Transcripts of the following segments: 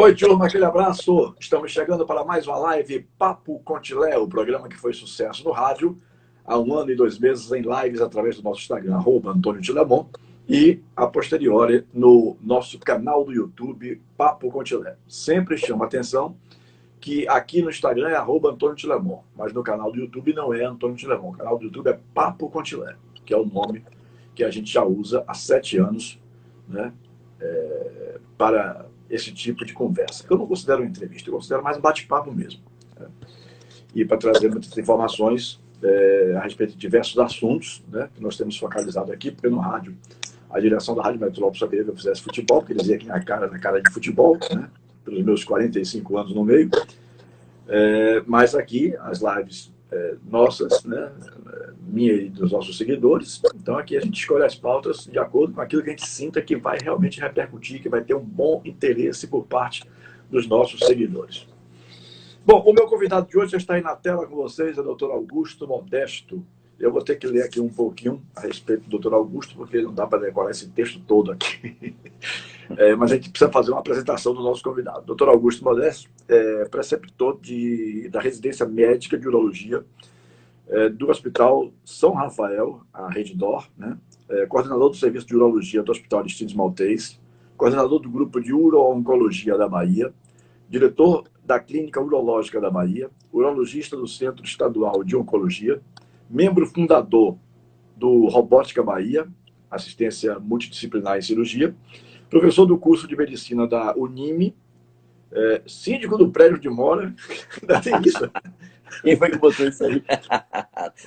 Oi, turma, aquele abraço. Estamos chegando para mais uma live Papo Contilé, o programa que foi sucesso no rádio há 1 ano e 2 meses em lives através do nosso Instagram, @Antônio Tilemon, e a posteriori no nosso canal do YouTube, Papo Contilé. Sempre chama atenção que aqui no Instagram é @Antônio Tilemon, mas no canal do YouTube não é Antônio Tilemon. O canal do YouTube é Papo Contilé, que é o nome que a gente já usa há 7 anos, né, para esse tipo de conversa. Eu não considero uma entrevista, eu considero mais um bate-papo mesmo, né? E para trazer muitas informações a respeito de diversos assuntos, né, que nós temos focalizado aqui, porque no rádio, a direção da Rádio Metrópole só queria que eu fizesse futebol, porque eles iam aqui na cara de futebol, né, pelos meus 45 anos no meio. Mas aqui, as lives nossas, né, minha e dos nossos seguidores, então aqui a gente escolhe as pautas de acordo com aquilo que a gente sinta que vai realmente repercutir, que vai ter um bom interesse por parte dos nossos seguidores. Bom, o meu convidado de hoje já está aí na tela com vocês, é o Dr. Augusto Modesto. Eu vou ter que ler aqui um pouquinho a respeito do Dr. Augusto, porque não dá para decorar esse texto todo aqui. Mas a gente precisa fazer uma apresentação do nosso convidado. Dr. Augusto Modesto é preceptor da residência médica de urologia do Hospital São Rafael, a Rede DOR, né? Coordenador do Serviço de Urologia do Hospital Aristides Maltês, coordenador do Grupo de Uro-Oncologia da Bahia, diretor da Clínica Urológica da Bahia, urologista do Centro Estadual de Oncologia, membro fundador do Robótica Bahia, assistência multidisciplinar em cirurgia, professor do curso de medicina da Unime, síndico do prédio de mora, ainda tem isso. Quem foi que botou isso aí?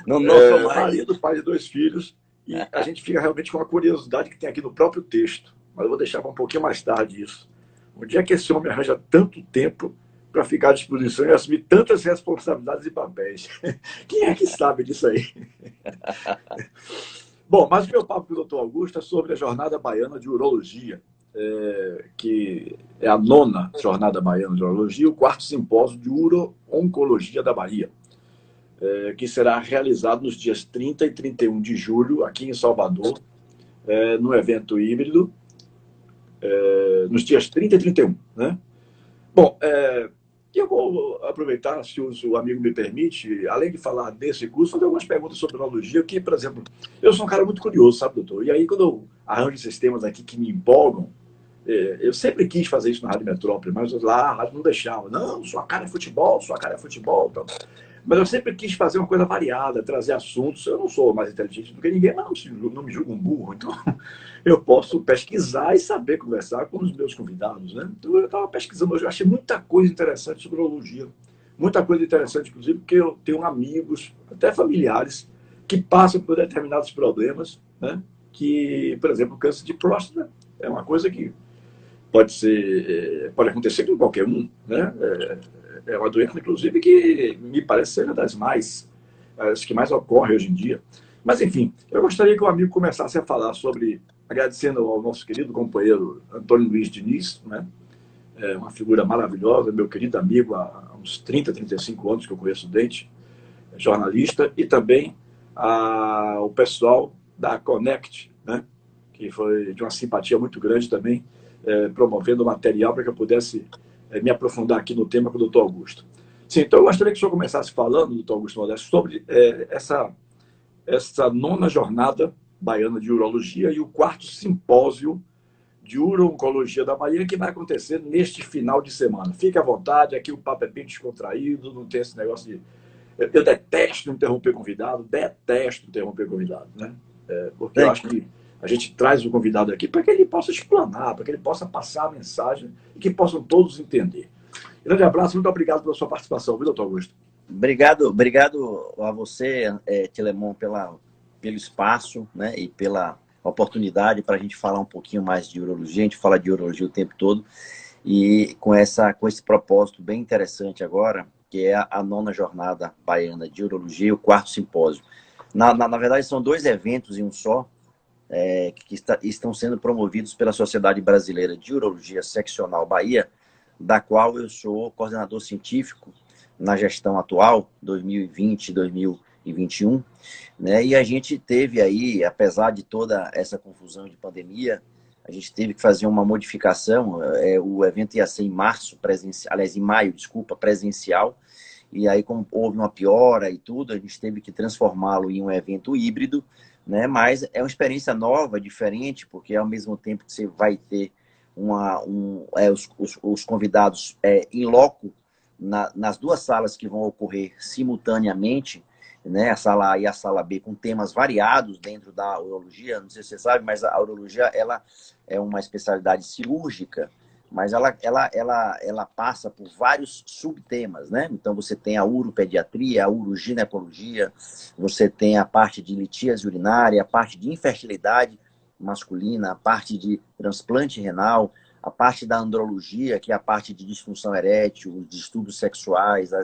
Não marido, pai de 2 filhos, e a gente fica realmente com uma curiosidade que tem aqui no próprio texto, mas eu vou deixar para um pouquinho mais tarde isso. Onde é que esse homem arranja tanto tempo para ficar à disposição e assumir tantas responsabilidades e papéis? Quem é que sabe disso aí? Bom, mas o meu papo com o Dr. Augusto é sobre a Jornada Baiana de Urologia, que é a 9ª Jornada Baiana de Urologia, o 4º Simpósio de Uro-Oncologia da Bahia, que será realizado nos dias 30 e 31 de julho, aqui em Salvador, no evento híbrido, nos dias 30 e 31, né? Bom, eu vou aproveitar, se o amigo me permite, além de falar desse curso, fazer algumas perguntas sobre urologia, que, por exemplo, eu sou um cara muito curioso, sabe, doutor? E aí, quando eu arranjo esses temas aqui que me empolgam, eu sempre quis fazer isso na Rádio Metrópole, mas lá a rádio não deixava. Não, sua cara é futebol, sua cara é futebol. Então. Mas eu sempre quis fazer uma coisa variada, trazer assuntos. Eu não sou mais inteligente do que ninguém, mas não me julgo um burro. Então, eu posso pesquisar e saber conversar com os meus convidados, né? Então, eu estava pesquisando hoje, eu achei muita coisa interessante sobre urologia. Muita coisa interessante, inclusive, porque eu tenho amigos, até familiares, que passam por determinados problemas, né? Que, por exemplo, o câncer de próstata é uma coisa que pode acontecer com qualquer um, né? É uma doença, inclusive, que me parece ser uma as que mais ocorre hoje em dia. Mas, enfim, eu gostaria que o amigo começasse a falar sobre, agradecendo ao nosso querido companheiro Antônio Luiz Diniz, né? Uma figura maravilhosa, meu querido amigo, há uns 30, 35 anos que eu conheço o Dente, jornalista, e também o pessoal da Connect, né? Que foi de uma simpatia muito grande também, promovendo material para que eu pudesse me aprofundar aqui no tema com o Dr. Augusto. Sim, então eu gostaria que o senhor começasse falando, Dr. Augusto Modesto, sobre essa 9ª Jornada Baiana de Urologia e o 4º Simpósio de Uro-Oncologia da Bahia, que vai acontecer neste final de semana. Fique à vontade, aqui o papo é bem descontraído, não tem esse negócio de... Eu detesto interromper convidado, né? Porque eu acho que a gente traz o convidado aqui para que ele possa explanar, para que ele possa passar a mensagem e que possam todos entender. Grande abraço, muito obrigado pela sua participação, viu, doutor Augusto? Obrigado a você, Tilemon, pelo espaço, né, e pela oportunidade para a gente falar um pouquinho mais de urologia. A gente fala de urologia o tempo todo e com esse propósito bem interessante agora, que é a 9ª Jornada Baiana de Urologia e o 4º Simpósio. Na verdade, são 2 eventos em um só, que estão sendo promovidos pela Sociedade Brasileira de Urologia Seccional Bahia, da qual eu sou coordenador científico na gestão atual, 2020-2021, né? E a gente teve aí, apesar de toda essa confusão de pandemia, A gente teve que fazer uma modificação. O evento ia ser em março, presencial, aliás, em maio, desculpa, presencial. E aí, como houve uma piora e tudo, a gente teve que transformá-lo em um evento híbrido, né? Mas é uma experiência nova, diferente, porque ao mesmo tempo que você vai ter os convidados em loco, nas duas salas que vão ocorrer simultaneamente, né? A sala A e a sala B, com temas variados dentro da urologia. Não sei se você sabe, mas a urologia ela é uma especialidade cirúrgica, mas ela passa por vários subtemas, né? Então você tem a uropediatria, a uroginecologia, você tem a parte de litíase urinária, a parte de infertilidade masculina, a parte de transplante renal, a parte da andrologia, que é a parte de disfunção erétil, os distúrbios sexuais, a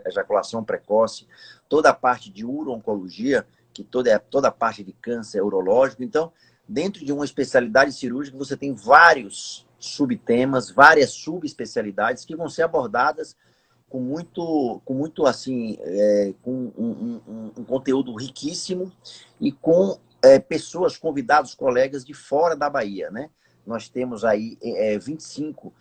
ejaculação precoce, toda a parte de uro-oncologia, que toda a parte de câncer urológico. Então, dentro de uma especialidade cirúrgica, você tem vários subtemas, várias subespecialidades que vão ser abordadas com muito assim, com um conteúdo riquíssimo e com pessoas, convidados, colegas de fora da Bahia, né? Nós temos aí 25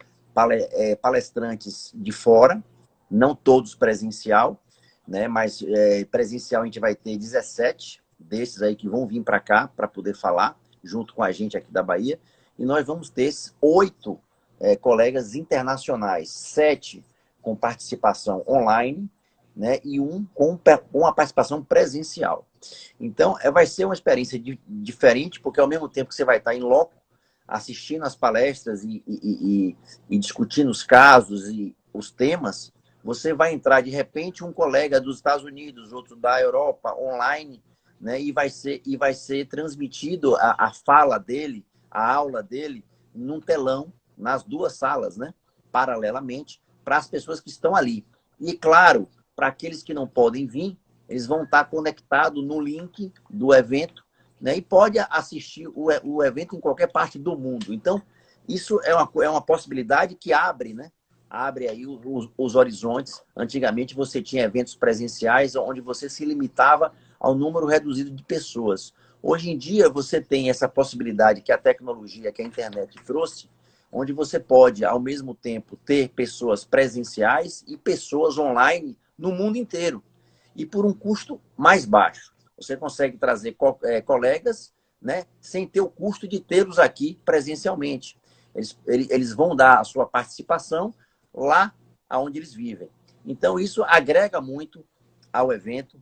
palestrantes de fora, não todos presencial, né? Mas presencial a gente vai ter 17 desses aí que vão vir para cá para poder falar junto com a gente aqui da Bahia. E nós vamos ter 8 colegas internacionais, 7 com participação online, né, e um com a participação presencial. Então, vai ser uma experiência diferente, porque ao mesmo tempo que você vai estar em loco, assistindo as palestras e discutindo os casos e os temas, você vai entrar, de repente, um colega dos Estados Unidos, outro da Europa, online, né, e vai ser transmitido a fala dele, a aula dele, num telão, nas duas salas, né, paralelamente, para as pessoas que estão ali. E, claro, para aqueles que não podem vir, eles vão estar conectados no link do evento, né, e pode assistir o evento em qualquer parte do mundo. Então, isso é uma possibilidade que abre, né? Abre aí os horizontes. Antigamente, você tinha eventos presenciais onde você se limitava ao número reduzido de pessoas. Hoje em dia, você tem essa possibilidade que a tecnologia, que a internet trouxe, onde você pode, ao mesmo tempo, ter pessoas presenciais e pessoas online no mundo inteiro. E por um custo mais baixo. Você consegue trazer colegas, né, sem ter o custo de tê-los aqui presencialmente. Eles vão dar a sua participação lá onde eles vivem. Então, isso agrega muito ao evento.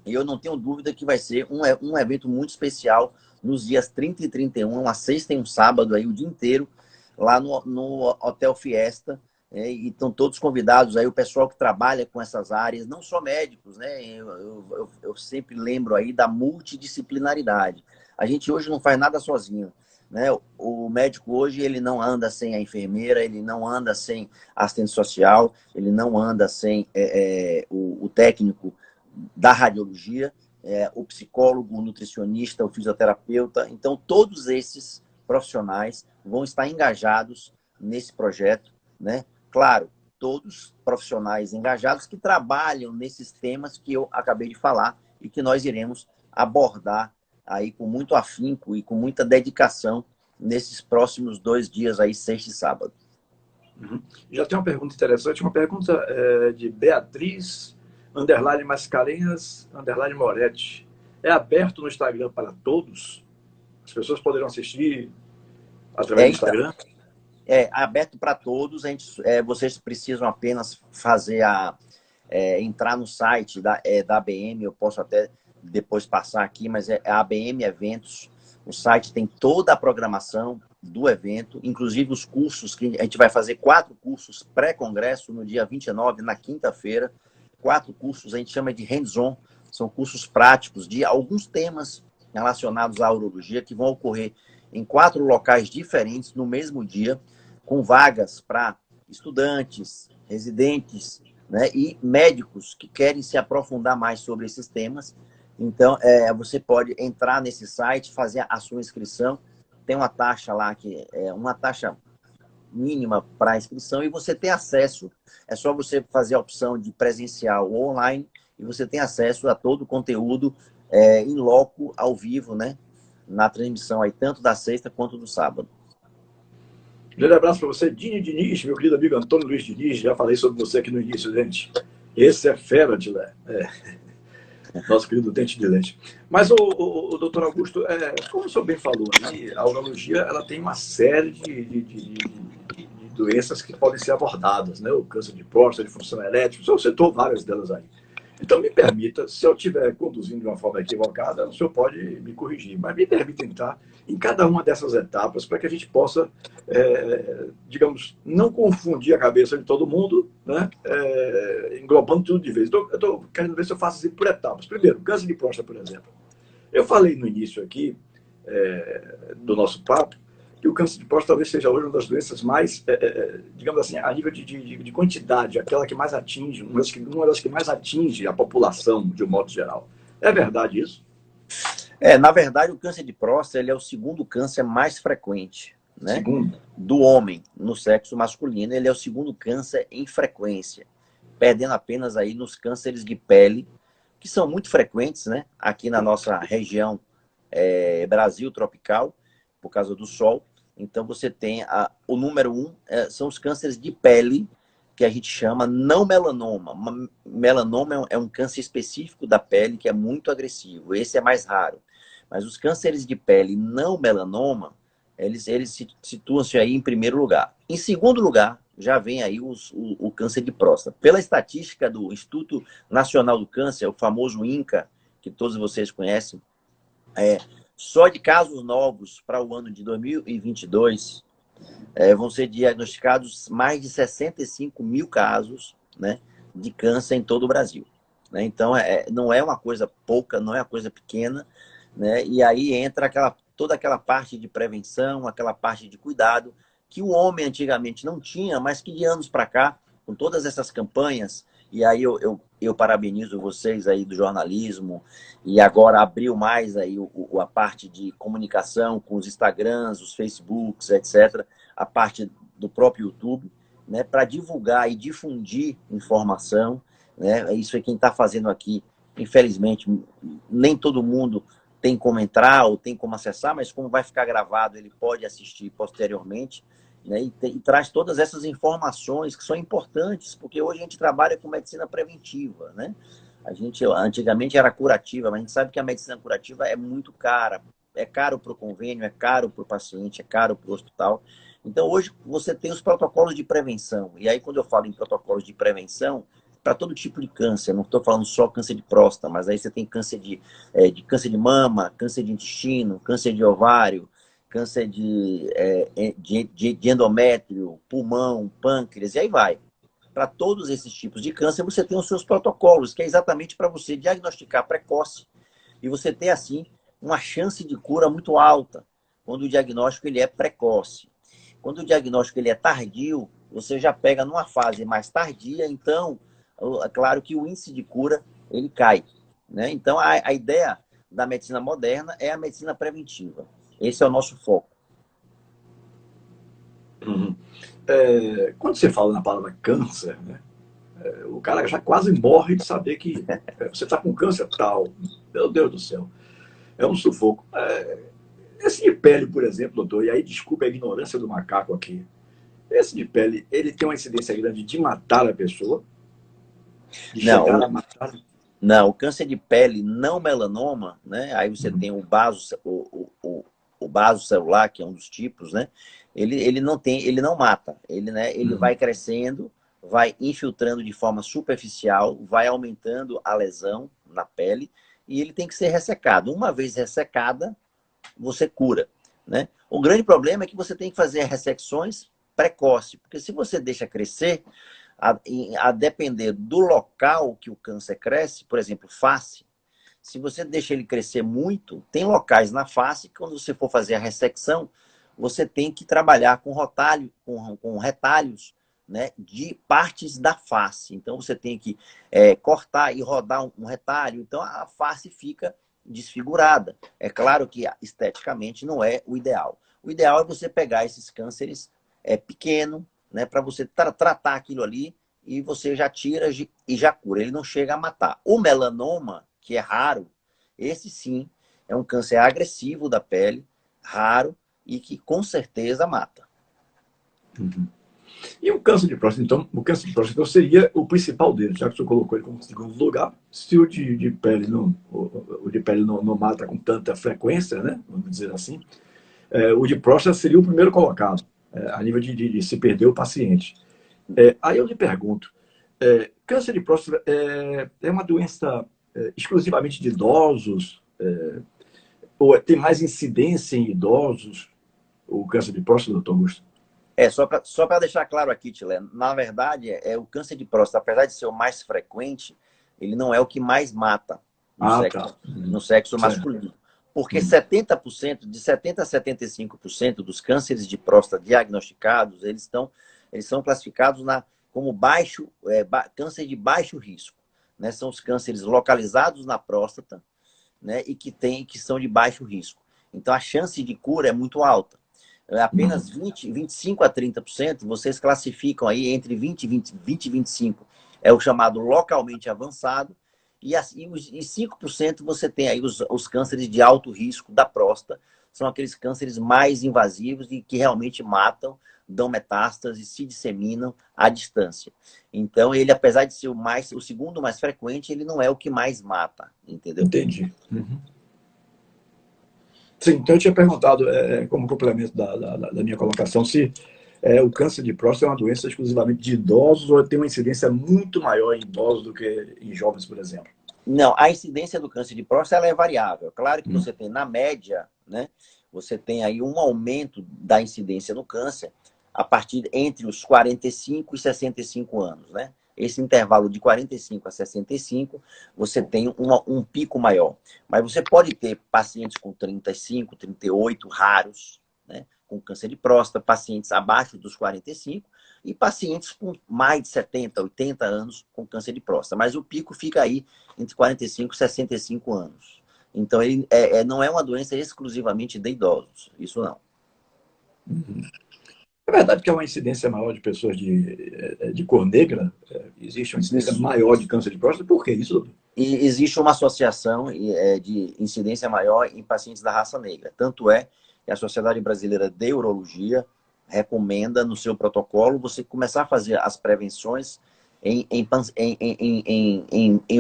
E eu não tenho dúvida que vai ser um evento muito especial nos dias 30 e 31, uma sexta e um sábado, aí, o dia inteiro, lá no Hotel Fiesta. E estão todos convidados aí, o pessoal que trabalha com essas áreas, não só médicos, né? Eu sempre lembro aí da multidisciplinaridade. A gente hoje não faz nada sozinho, né? O médico hoje, ele não anda sem a enfermeira, ele não anda sem assistente social, ele não anda sem o técnico da radiologia, o psicólogo, o nutricionista, o fisioterapeuta. Então, todos esses profissionais vão estar engajados nesse projeto, né? Claro, todos profissionais engajados que trabalham nesses temas que eu acabei de falar e que nós iremos abordar aí com muito afinco e com muita dedicação nesses próximos 2 dias aí, sexta e sábado. Uhum. Já tem uma pergunta interessante, uma pergunta de Beatriz Mascarenhas Moretti. É aberto no Instagram para todos? As pessoas poderão assistir através do Instagram? É aberto para todos. Vocês precisam apenas entrar no site da ABM. Eu posso até depois passar aqui, mas é a ABM Eventos. O site tem toda a programação do evento, inclusive os cursos, que a gente vai fazer 4 cursos pré-congresso no dia 29, na quinta-feira. 4 cursos, a gente chama de hands-on, são cursos práticos de alguns temas relacionados à urologia que vão ocorrer em 4 locais diferentes no mesmo dia, com vagas para estudantes, residentes, né, e médicos que querem se aprofundar mais sobre esses temas. Então, você pode entrar nesse site, fazer a sua inscrição. Tem uma taxa lá, que é uma taxa mínima para a inscrição, e você tem acesso, é só você fazer a opção de presencial ou online, e você tem acesso a todo o conteúdo em loco, ao vivo, né? na transmissão aí, tanto da sexta quanto do sábado. Grande abraço para você, Dini Diniz, meu querido amigo Antônio Luiz Diniz. Já falei sobre você aqui no início, gente. Esse é fera, Tilé. Nosso querido dente de leite. Mas, o doutor Augusto, como o senhor bem falou, né, a urologia ela tem uma série de doenças que podem ser abordadas, né? O câncer de próstata, de função erétil, o senhor citou várias delas aí. Então, me permita, se eu estiver conduzindo de uma forma equivocada, o senhor pode me corrigir, mas me permita entrar em cada uma dessas etapas para que a gente possa, digamos, não confundir a cabeça de todo mundo, né? Englobando tudo de vez. Então, eu estou querendo ver se eu faço assim por etapas. Primeiro, câncer de próstata, por exemplo. Eu falei no início aqui do nosso papo que o câncer de próstata talvez seja hoje uma das doenças mais, digamos assim, a nível de quantidade, aquela que mais atinge, uma das que mais atinge a população, de um modo geral. É verdade isso? Na verdade, o câncer de próstata ele é o segundo câncer mais frequente, né? Segundo. Do homem no sexo masculino. Ele é o segundo câncer em frequência, perdendo apenas aí nos cânceres de pele, que são muito frequentes, né? Aqui na nossa região Brasil tropical, por causa do sol. Então, você tem o número 1, são os cânceres de pele, que a gente chama não melanoma. Melanoma é um câncer específico da pele, que é muito agressivo. Esse é mais raro. Mas os cânceres de pele não melanoma, eles situam-se aí em primeiro lugar. Em segundo lugar, já vem aí o câncer de próstata. Pela estatística do Instituto Nacional do Câncer, o famoso INCA, que todos vocês conhecem, só de casos novos para o ano de 2022, vão ser diagnosticados mais de 65 mil casos, né, de câncer em todo o Brasil. Né? Então, não é uma coisa pouca, não é uma coisa pequena, né? E aí entra toda aquela parte de prevenção, aquela parte de cuidado, que o homem antigamente não tinha, mas que de anos para cá, com todas essas campanhas, e aí eu parabenizo vocês aí do jornalismo, e agora abriu mais aí a parte de comunicação com os Instagrams, os Facebooks, etc., a parte do próprio YouTube, né, para divulgar e difundir informação, né? Isso é quem está fazendo aqui. Infelizmente, nem todo mundo tem como entrar ou tem como acessar, mas como vai ficar gravado, ele pode assistir posteriormente. Né, e traz todas essas informações que são importantes, porque hoje a gente trabalha com medicina preventiva, né? A gente antigamente era curativa, mas a gente sabe que a medicina curativa é muito cara. É caro para o convênio, é caro para o paciente, é caro para o hospital. Então hoje você tem os protocolos de prevenção. E aí quando eu falo em protocolos de prevenção, para todo tipo de câncer, não estou falando só câncer de próstata, mas aí você tem câncer de câncer de mama, câncer de intestino, câncer de ovário, câncer de endométrio, pulmão, pâncreas, e aí vai. Para todos esses tipos de câncer, você tem os seus protocolos, que é exatamente para você diagnosticar precoce e você ter, assim, uma chance de cura muito alta, quando o diagnóstico ele é precoce. Quando o diagnóstico ele é tardio, você já pega numa fase mais tardia, então, é claro que o índice de cura ele cai. Né? Então, a ideia da medicina moderna é a medicina preventiva. Esse é o nosso foco. Uhum. Quando você fala na palavra câncer, né, o cara já quase morre de saber que você está com câncer tal. Meu Deus do céu. É um sufoco. Esse de pele, por exemplo, doutor, e aí desculpa a ignorância do macaco aqui. Esse de pele, ele tem uma incidência grande de matar a pessoa? De chegar a matar? Não, o câncer de pele não melanoma, né? Aí você tem o vaso celular, que é um dos tipos, né? Ele não mata, ele vai crescendo, vai infiltrando de forma superficial, vai aumentando a lesão na pele e ele tem que ser ressecado. Uma vez ressecada, você cura, né? O grande problema é que você tem que fazer ressecções precoces, porque se você deixa crescer, a depender do local que o câncer cresce, por exemplo, face, se você deixa ele crescer muito, tem locais na face que quando você for fazer a ressecção, você tem que trabalhar com retalhos, né, de partes da face. Então você tem que cortar e rodar um retalho, então a face fica desfigurada. É claro que esteticamente não é o ideal. O ideal é você pegar esses cânceres pequeno, né, para você tratar aquilo ali e você já tira e já cura. Ele não chega a matar. O melanoma, que é raro, esse sim é um câncer agressivo da pele, raro e que com certeza mata. Uhum. E o câncer de próstata, então, o câncer de próstata seria o principal deles, já que o senhor colocou ele como segundo lugar. Se o de pele o de pele não mata com tanta frequência, né? Vamos dizer assim, o de próstata seria o primeiro colocado, a nível de se perder o paciente. Aí eu lhe pergunto, câncer de próstata é uma doença exclusivamente de idosos? Ou tem mais incidência em idosos, o câncer de próstata, doutor Augusto? Só para deixar claro aqui, Tilé, na verdade, o câncer de próstata, apesar de ser o mais frequente, ele não é o que mais mata Tá. no sexo Certo. masculino. Porque 70%, de 70% a 75% dos cânceres de próstata diagnosticados, eles são classificados como câncer de baixo risco. Né? São os cânceres localizados na próstata, né? E que são de baixo risco. Então, a chance de cura é muito alta. Apenas 25% a 30%, vocês classificam aí entre 20 e 25%, é o chamado localmente avançado, e 5% você tem aí os cânceres de alto risco da próstata, são aqueles cânceres mais invasivos e que realmente matam, dão metástases, se disseminam à distância. Então, ele, apesar de ser o segundo mais frequente, ele não é o que mais mata, entendeu? Entendi. Sim, então eu tinha perguntado, como complemento da minha colocação, se o câncer de próstata é uma doença exclusivamente de idosos ou tem uma incidência muito maior em idosos do que em jovens, por exemplo. Não, a incidência do câncer de próstata ela é variável. Claro que você tem, na média, né, você tem aí um aumento da incidência do câncer a partir entre os 45 e 65 anos, né? Esse intervalo de 45 a 65, você tem um pico maior. Mas você pode ter pacientes com 35, 38, raros, né, com câncer de próstata, pacientes abaixo dos 45 e pacientes com mais de 70, 80 anos com câncer de próstata. Mas o pico fica aí entre 45 e 65 anos. Então, ele não é uma doença exclusivamente de idosos. Isso não. É verdade que é uma incidência maior de pessoas de cor negra? Existe uma incidência Isso. maior de câncer de próstata? Por que isso, doutor? E existe uma associação de incidência maior em pacientes da raça negra. Tanto é que a Sociedade Brasileira de Urologia recomenda no seu protocolo você começar a fazer as prevenções em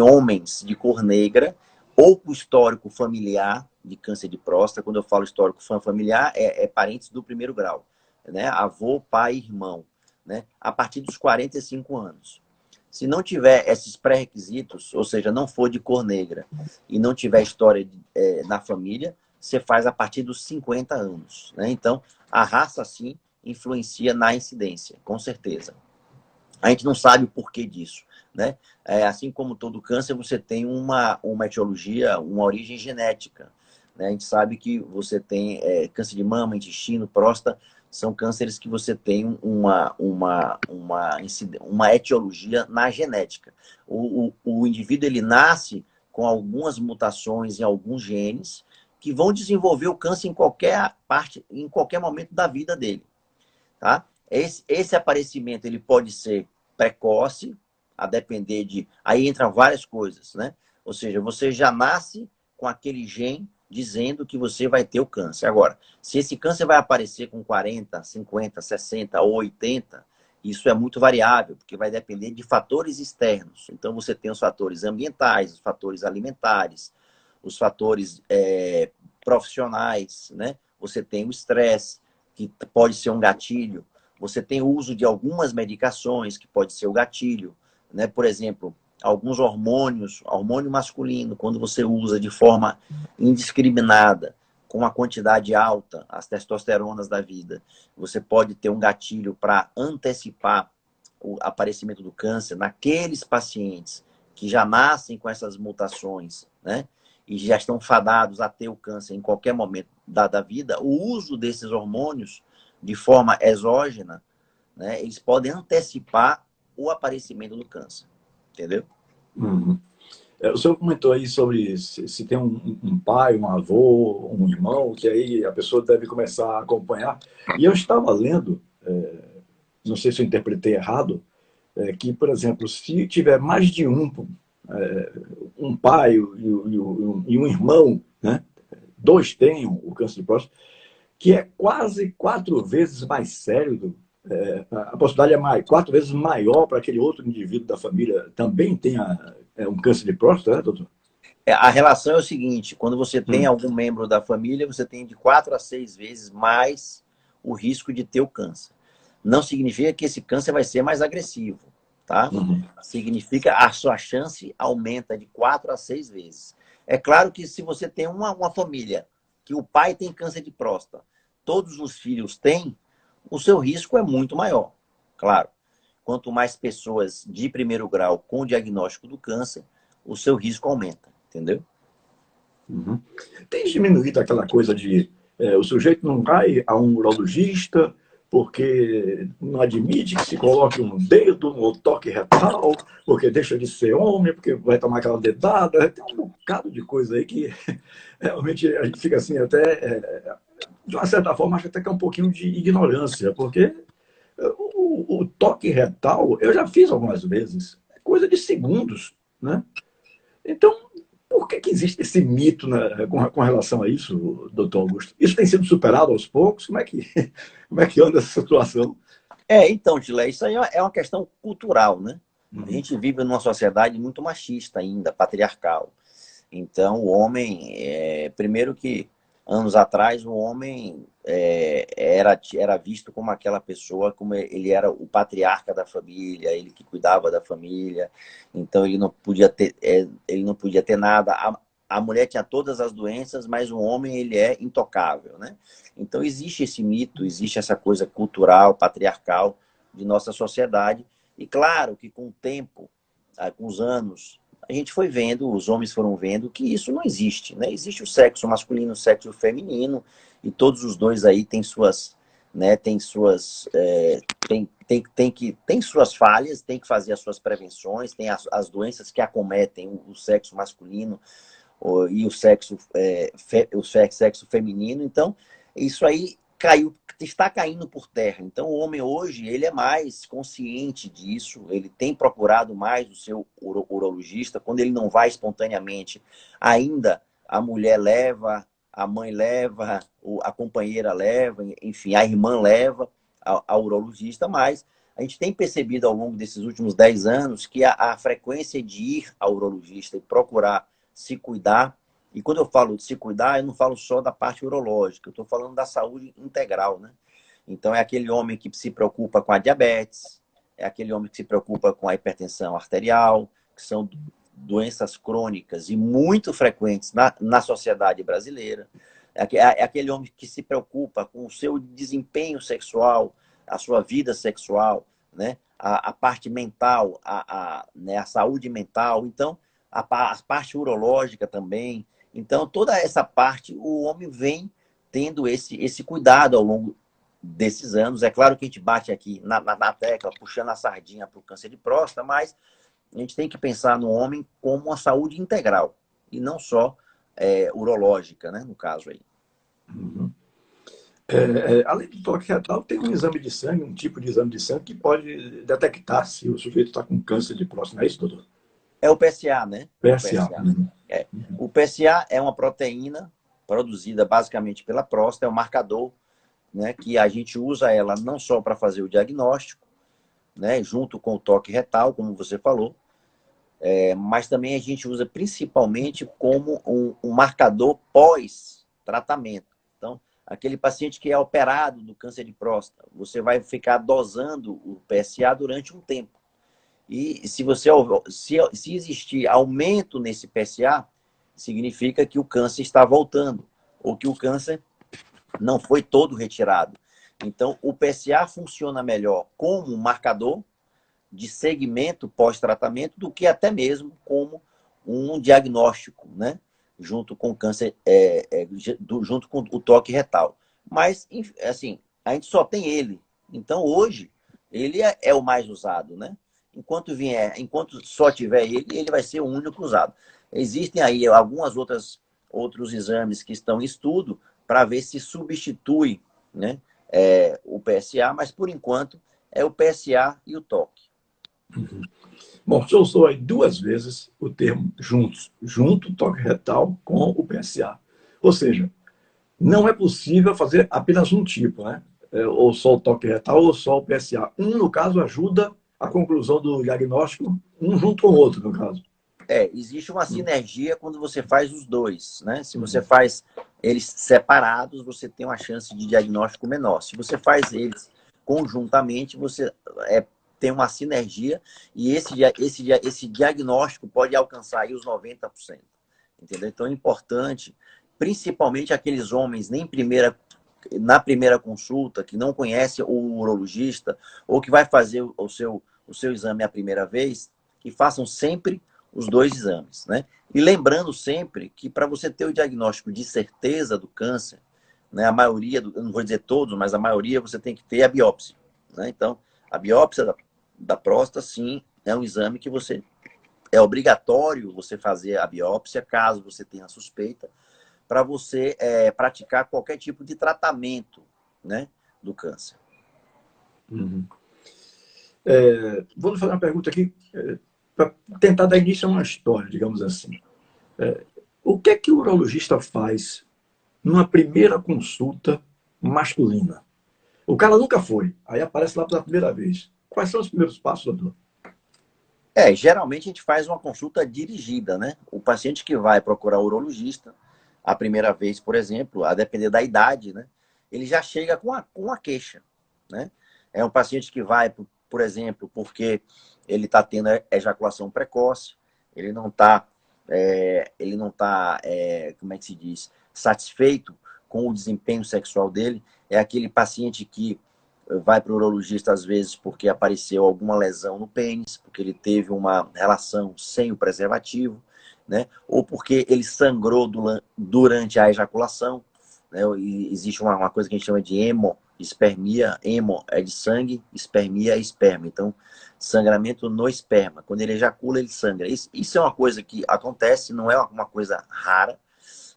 homens de cor negra ou com histórico familiar de câncer de próstata. Quando eu falo histórico familiar, é parentes do primeiro grau, né? Avô, pai, irmão, né? A partir dos 45 anos. Se não tiver esses pré-requisitos, ou seja, não for de cor negra e não tiver história na família, você faz a partir dos 50 anos, né? Então, a raça, sim, influencia na incidência, com certeza. A gente não sabe o porquê disso, né? Assim como todo câncer, você tem uma etiologia, uma origem genética, né? A gente sabe que você tem câncer de mama, intestino, próstata, são cânceres que você tem uma etiologia na genética. O indivíduo, ele nasce com algumas mutações em alguns genes que vão desenvolver o câncer em qualquer parte, em qualquer momento da vida dele, tá? Esse aparecimento, ele pode ser precoce, a depender de... Aí entram várias coisas, né? Ou seja, você já nasce com aquele gene dizendo que você vai ter o câncer. Agora, se esse câncer vai aparecer com 40, 50, 60 ou 80, isso é muito variável, porque vai depender de fatores externos. Então, você tem os fatores ambientais, os fatores alimentares, os fatores profissionais, né? Você tem o estresse, que pode ser um gatilho. Você tem o uso de algumas medicações, que pode ser o gatilho, né? Por exemplo, alguns hormônios, hormônio masculino, quando você usa de forma indiscriminada, com uma quantidade alta, as testosteronas da vida, você pode ter um gatilho para antecipar o aparecimento do câncer naqueles pacientes que já nascem com essas mutações, né? E já estão fadados a ter o câncer em qualquer momento da vida. O uso desses hormônios de forma exógena, né, eles podem antecipar o aparecimento do câncer. Entendeu? Uhum. O senhor comentou aí sobre se tem um pai, um avô, um irmão, que aí a pessoa deve começar a acompanhar. E eu estava lendo, não sei se eu interpretei errado, que, por exemplo, se tiver mais de um pai e um irmão, né, 2 têm o câncer de próstata, que é quase 4 vezes mais sério. A possibilidade é 4 vezes maior para aquele outro indivíduo da família também tenha um câncer de próstata, né, doutor? A relação é o seguinte, quando você tem Hum. algum membro da família, você tem de 4 a 6 vezes mais o risco de ter o câncer. Não significa que esse câncer vai ser mais agressivo, tá? Uhum. Significa a sua chance aumenta de 4 a 6 vezes. É claro que se você tem uma família que o pai tem câncer de próstata, todos os filhos têm, o seu risco é muito maior. Claro, quanto mais pessoas de primeiro grau com diagnóstico do câncer, o seu risco aumenta, entendeu? Uhum. Tem diminuído aquela coisa de o sujeito não vai a um urologista porque não admite que se coloque um dedo no toque retal, porque deixa de ser homem, porque vai tomar aquela dedada. Tem um bocado de coisa aí que realmente a gente fica assim até, de uma certa forma, acho até que é um pouquinho de ignorância, porque o toque retal eu já fiz algumas vezes, é coisa de segundos, né? Então, por que existe esse mito, né, com relação a isso, doutor Augusto? Isso tem sido superado aos poucos? Como é que anda essa situação? Então, Tilé, isso aí é uma questão cultural, né? A Uhum. gente vive numa sociedade muito machista ainda, patriarcal. Então, o homem, primeiro que anos atrás, o homem era visto como aquela pessoa, como ele era o patriarca da família, ele que cuidava da família, então ele não podia ter nada. A mulher tinha todas as doenças, mas o homem, ele é intocável, né? Então, existe esse mito, existe essa coisa cultural, patriarcal de nossa sociedade, e claro que com o tempo, com os anos, a gente foi vendo, os homens foram vendo que isso não existe, né? Existe o sexo masculino, o sexo feminino, e todos os dois aí têm suas, né, têm suas, tem suas falhas, tem que fazer as suas prevenções, tem as doenças que acometem o sexo masculino e o sexo feminino, então isso aí está caindo por terra. Então o homem hoje ele é mais consciente disso, ele tem procurado mais o seu urologista, quando ele não vai espontaneamente, ainda a mulher leva, a mãe leva, a companheira leva, enfim, a irmã leva ao urologista, mas a gente tem percebido ao longo desses últimos 10 anos que a frequência de ir ao urologista e procurar se cuidar. E quando eu falo de se cuidar, eu não falo só da parte urológica, eu estou falando da saúde integral, né? Então, é aquele homem que se preocupa com a diabetes, é aquele homem que se preocupa com a hipertensão arterial, que são doenças crônicas e muito frequentes na sociedade brasileira. É aquele homem que se preocupa com o seu desempenho sexual, a sua vida sexual, né? A parte mental, né? A saúde mental. Então, a parte urológica também. Então, toda essa parte, o homem vem tendo esse cuidado ao longo desses anos. É claro que a gente bate aqui na tecla, puxando a sardinha para o câncer de próstata, mas a gente tem que pensar no homem como uma saúde integral, e não só urológica, né, no caso aí. Uhum. Além do toque retal, tem um exame de sangue, um tipo de exame de sangue que pode detectar se o sujeito está com câncer de próstata. Não é isso, doutor? É o PSA, né? É o PSA. PSA. Uhum. É. O PSA é uma proteína produzida basicamente pela próstata, é um marcador, né, que a gente usa ela não só para fazer o diagnóstico, né, junto com o toque retal, como você falou, mas também a gente usa principalmente como um marcador pós-tratamento. Então, aquele paciente que é operado do câncer de próstata, você vai ficar dosando o PSA durante um tempo. E se existir aumento nesse PSA, significa que o câncer está voltando, ou que o câncer não foi todo retirado. Então, o PSA funciona melhor como um marcador de segmento pós-tratamento do que até mesmo como um diagnóstico, né? Junto com o câncer, junto com o toque retal. Mas, assim, a gente só tem ele. Então, hoje, ele é o mais usado, né? Enquanto só tiver ele, ele vai ser o único usado. Existem aí outros exames que estão em estudo para ver se substitui, né, o PSA, mas por enquanto é o PSA e o toque. Uhum. Bom, o senhor usou aí 2 vezes o termo juntos. Junto toque retal com o PSA. Ou seja, não é possível fazer apenas um tipo, né? Ou só o toque retal ou só o PSA. Um, no caso, ajuda a conclusão do diagnóstico, um junto com o outro, no caso. Existe uma sinergia quando você faz os dois, né? Se você Uhum. faz eles separados, você tem uma chance de diagnóstico menor. Se você faz eles conjuntamente, você tem uma sinergia e esse diagnóstico pode alcançar aí os 90%. Entendeu? Então é importante, principalmente aqueles homens na primeira consulta, que não conhece o urologista, ou que vai fazer o seu exame a primeira vez, que façam sempre os dois exames, né? E lembrando sempre que para você ter o diagnóstico de certeza do câncer, né, a maioria, eu não vou dizer todos, mas a maioria você tem que ter a biópsia, né? Então, a biópsia da próstata, sim, é um exame que é obrigatório você fazer a biópsia, caso você tenha suspeita, para você praticar qualquer tipo de tratamento, né, do câncer. Uhum. Vou fazer uma pergunta aqui para tentar dar início a uma história, digamos assim. O que é que o urologista faz numa primeira consulta masculina? O cara nunca foi, aí aparece lá pela primeira vez. Quais são os primeiros passos, doutor? Geralmente a gente faz uma consulta dirigida, né? O paciente que vai procurar o urologista, a primeira vez, por exemplo, a depender da idade, né? Ele já chega com uma queixa, né? É um paciente que vai, por exemplo, porque ele está tendo ejaculação precoce, ele não tá, como é que se diz, satisfeito com o desempenho sexual dele. É aquele paciente que vai para o urologista às vezes porque apareceu alguma lesão no pênis, porque ele teve uma relação sem o preservativo, né? Ou porque ele sangrou durante a ejaculação, né? E existe uma coisa que a gente chama de hemospermia. Hemo é de sangue, espermia é esperma. Então, sangramento no esperma. Quando ele ejacula, ele sangra. Isso é uma coisa que acontece, não é uma coisa rara,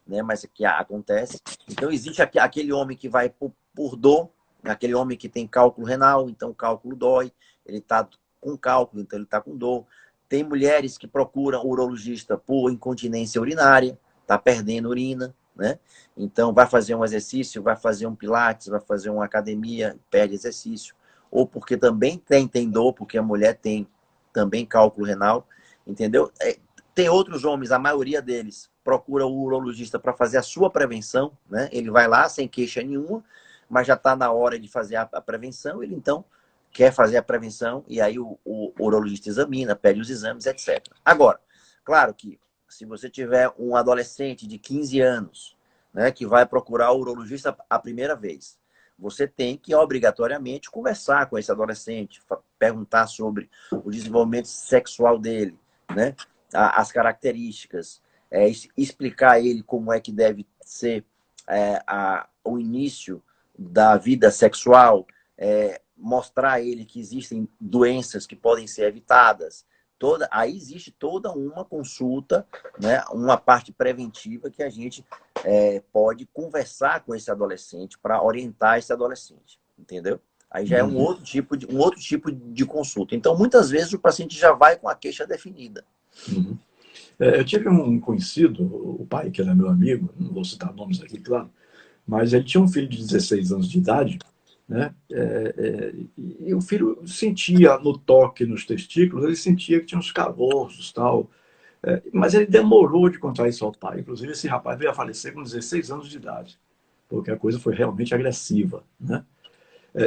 né? Mas que acontece. Então, existe aquele homem que vai por dor, aquele homem que tem cálculo renal, então o cálculo dói, ele está com cálculo, então ele está com dor. Tem mulheres que procuram urologista por incontinência urinária, está perdendo urina, né? Então vai fazer um exercício, vai fazer um pilates, vai fazer uma academia, perde exercício. Ou porque também tem dor, porque a mulher tem também cálculo renal, entendeu? Tem outros homens, a maioria deles procura o urologista para fazer a sua prevenção, né? Ele vai lá sem queixa nenhuma, mas já está na hora de fazer a prevenção, ele então quer fazer a prevenção e aí o urologista examina, pede os exames, etc. Agora, claro que se você tiver um adolescente de 15 anos, né, que vai procurar o urologista a primeira vez, você tem que obrigatoriamente conversar com esse adolescente, perguntar sobre o desenvolvimento sexual dele, né, as características, explicar a ele como é que deve ser o início da vida sexual, mostrar a ele que existem doenças que podem ser evitadas. Aí existe toda uma consulta, né, uma parte preventiva que a gente pode conversar com esse adolescente para orientar esse adolescente, entendeu? Aí já é um outro tipo de consulta. Então, muitas vezes o paciente já vai com a queixa definida. Uhum. Eu tive um conhecido, o pai, que era meu amigo, não vou citar nomes aqui, claro, mas ele tinha um filho de 16 anos de idade, né? E o filho sentia no toque nos testículos, ele sentia que tinha uns caroços tal, mas ele demorou de contar isso ao pai. Inclusive, esse rapaz veio a falecer com 16 anos de idade, porque a coisa foi realmente agressiva, né?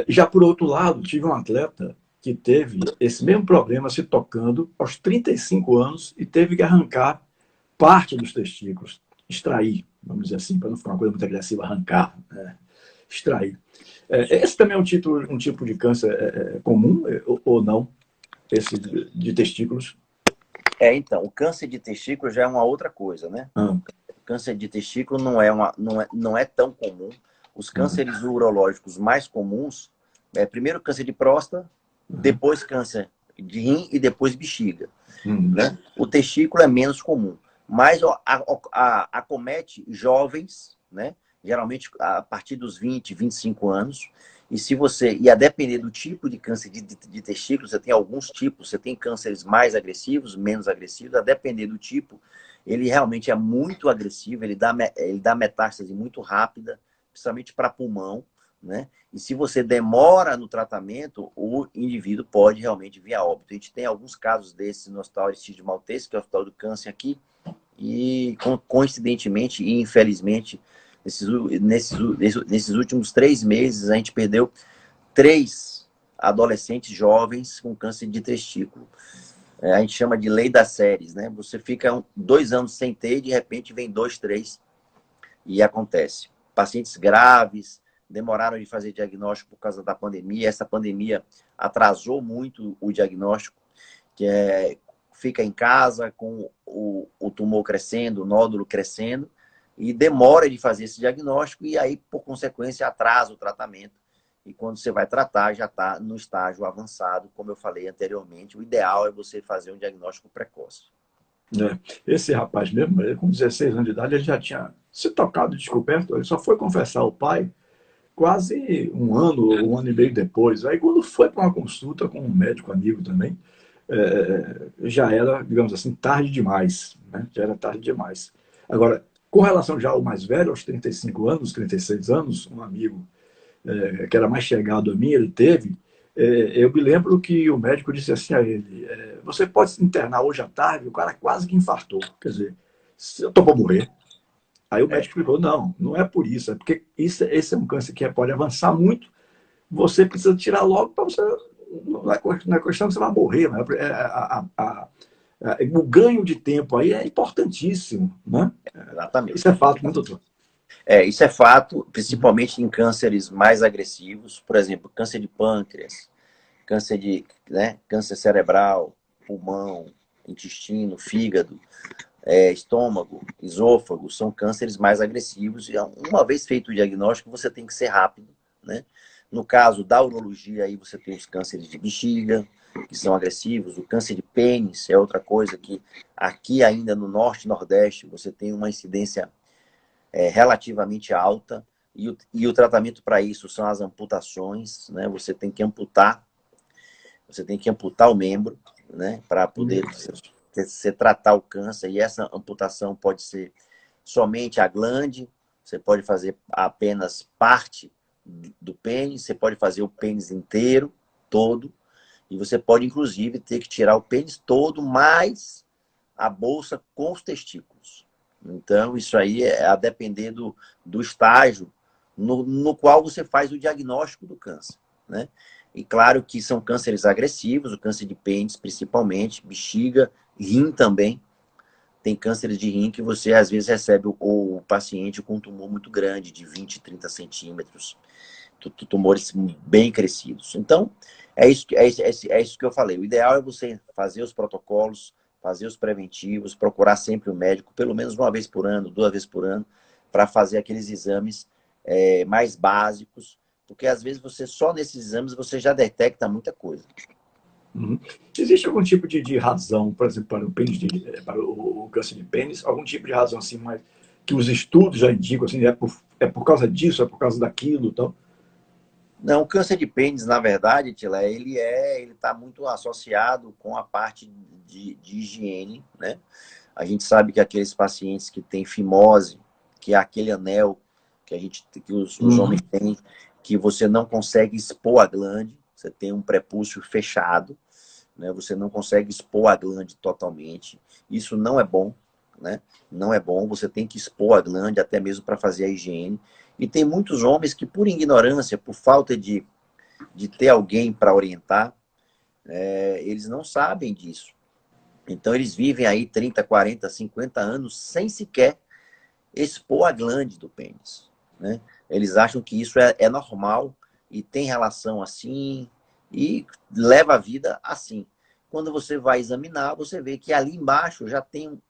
Já por outro lado, tive um atleta que teve esse mesmo problema se tocando aos 35 anos e teve que arrancar parte dos testículos, extrair, vamos dizer assim, para não ficar uma coisa muito agressiva, arrancar, extrair. Esse também é um tipo de câncer comum ou não? Esse de testículos? Então, o câncer de testículo já é uma outra coisa, né? Ah, O câncer de testículo não é tão comum. Os cânceres urológicos mais comuns primeiro câncer de próstata, depois câncer de rim e depois bexiga. Né? O testículo é menos comum, mas acomete jovens, né? Geralmente a partir dos 20, 25 anos. E a depender do tipo de câncer de testículo, você tem alguns tipos, você tem cânceres mais agressivos, menos agressivos, a depender do tipo, ele realmente é muito agressivo, ele dá metástase muito rápida, principalmente para pulmão, né? E se você demora no tratamento, o indivíduo pode realmente vir a óbito. A gente tem alguns casos desses no Hospital Aristide Maltese, que é o Hospital do Câncer aqui, e coincidentemente e infelizmente, nesses últimos 3 meses, a gente perdeu 3 adolescentes jovens com câncer de testículo. A gente chama de lei das séries, né? Você fica 2 anos sem ter e de repente vem 2, 3 e acontece. Pacientes graves, demoraram de fazer diagnóstico por causa da pandemia. Essa pandemia atrasou muito o diagnóstico, fica em casa com o tumor crescendo, o nódulo crescendo, e demora de fazer esse diagnóstico e aí, por consequência, atrasa o tratamento. E quando você vai tratar, já está no estágio avançado, como eu falei anteriormente. O ideal é você fazer um diagnóstico precoce. Esse rapaz mesmo, ele, com 16 anos de idade, ele já tinha se tocado e descoberto. Ele só foi confessar ao pai quase um ano e meio depois. Aí, quando foi para uma consulta com um médico amigo também, já era, digamos assim, tarde demais. Né? Já era tarde demais. Agora, com relação já ao mais velho, aos 35 anos, 36 anos, um amigo que era mais chegado a mim, ele teve, eu me lembro que o médico disse assim a ele, você pode se internar hoje à tarde, o cara quase que infartou. Quer dizer, eu estou para morrer. Aí o médico explicou, não, não é por isso, é porque esse é um câncer que pode avançar muito, você precisa tirar logo para você, não é questão que você vai morrer, mas o ganho de tempo aí é importantíssimo, né? Exatamente. Isso é fato, né, doutor? Isso é fato, principalmente em cânceres mais agressivos, por exemplo, câncer de pâncreas, câncer cerebral, pulmão, intestino, fígado, estômago, esôfago, são cânceres mais agressivos. E uma vez feito o diagnóstico, você tem que ser rápido, né? No caso da urologia, aí você tem os cânceres de bexiga, que são agressivos. O câncer de pênis é outra coisa que aqui ainda no norte e nordeste você tem uma incidência relativamente alta. E o tratamento para isso são as amputações, né? Você tem que amputar o membro, né? Para poder você tratar o câncer. E essa amputação pode ser somente a glande, você pode fazer apenas parte do pênis, você pode fazer o pênis inteiro, todo, e você pode, inclusive, ter que tirar o pênis todo, mais a bolsa com os testículos. Então, isso aí é a depender do estágio no qual você faz o diagnóstico do câncer, né? E claro que são cânceres agressivos, o câncer de pênis principalmente, bexiga, rim também. Tem cânceres de rim que você, às vezes, recebe o paciente com um tumor muito grande, de 20, 30 centímetros, tumores bem crescidos. Então, é isso que eu falei. O ideal é você fazer os protocolos, fazer os preventivos, procurar sempre o médico, pelo menos 1 vez por ano, 2 vezes por ano, para fazer aqueles exames mais básicos, porque às vezes você só nesses exames você já detecta muita coisa. Uhum. Existe algum tipo de razão, por exemplo, para o pênis para o câncer de pênis, algum tipo de razão assim, mas que os estudos já indicam assim, é por causa disso, é por causa daquilo, então? Não, o câncer de pênis, na verdade, Tila, ele está muito associado com a parte de higiene, né? A gente sabe que aqueles pacientes que têm fimose, que é aquele anel que os homens têm, que você não consegue expor a glande, você tem um prepúcio fechado, né? Você não consegue expor a glande totalmente. Isso não é bom, né? Não é bom, você tem que expor a glande até mesmo para fazer a higiene. E tem muitos homens que, por ignorância, por falta de ter alguém para orientar, eles não sabem disso. Então, eles vivem aí 30, 40, 50 anos sem sequer expor a glande do pênis, né? Eles acham que isso é normal e tem relação assim e leva a vida assim. Quando você vai examinar, você vê que ali embaixo já tem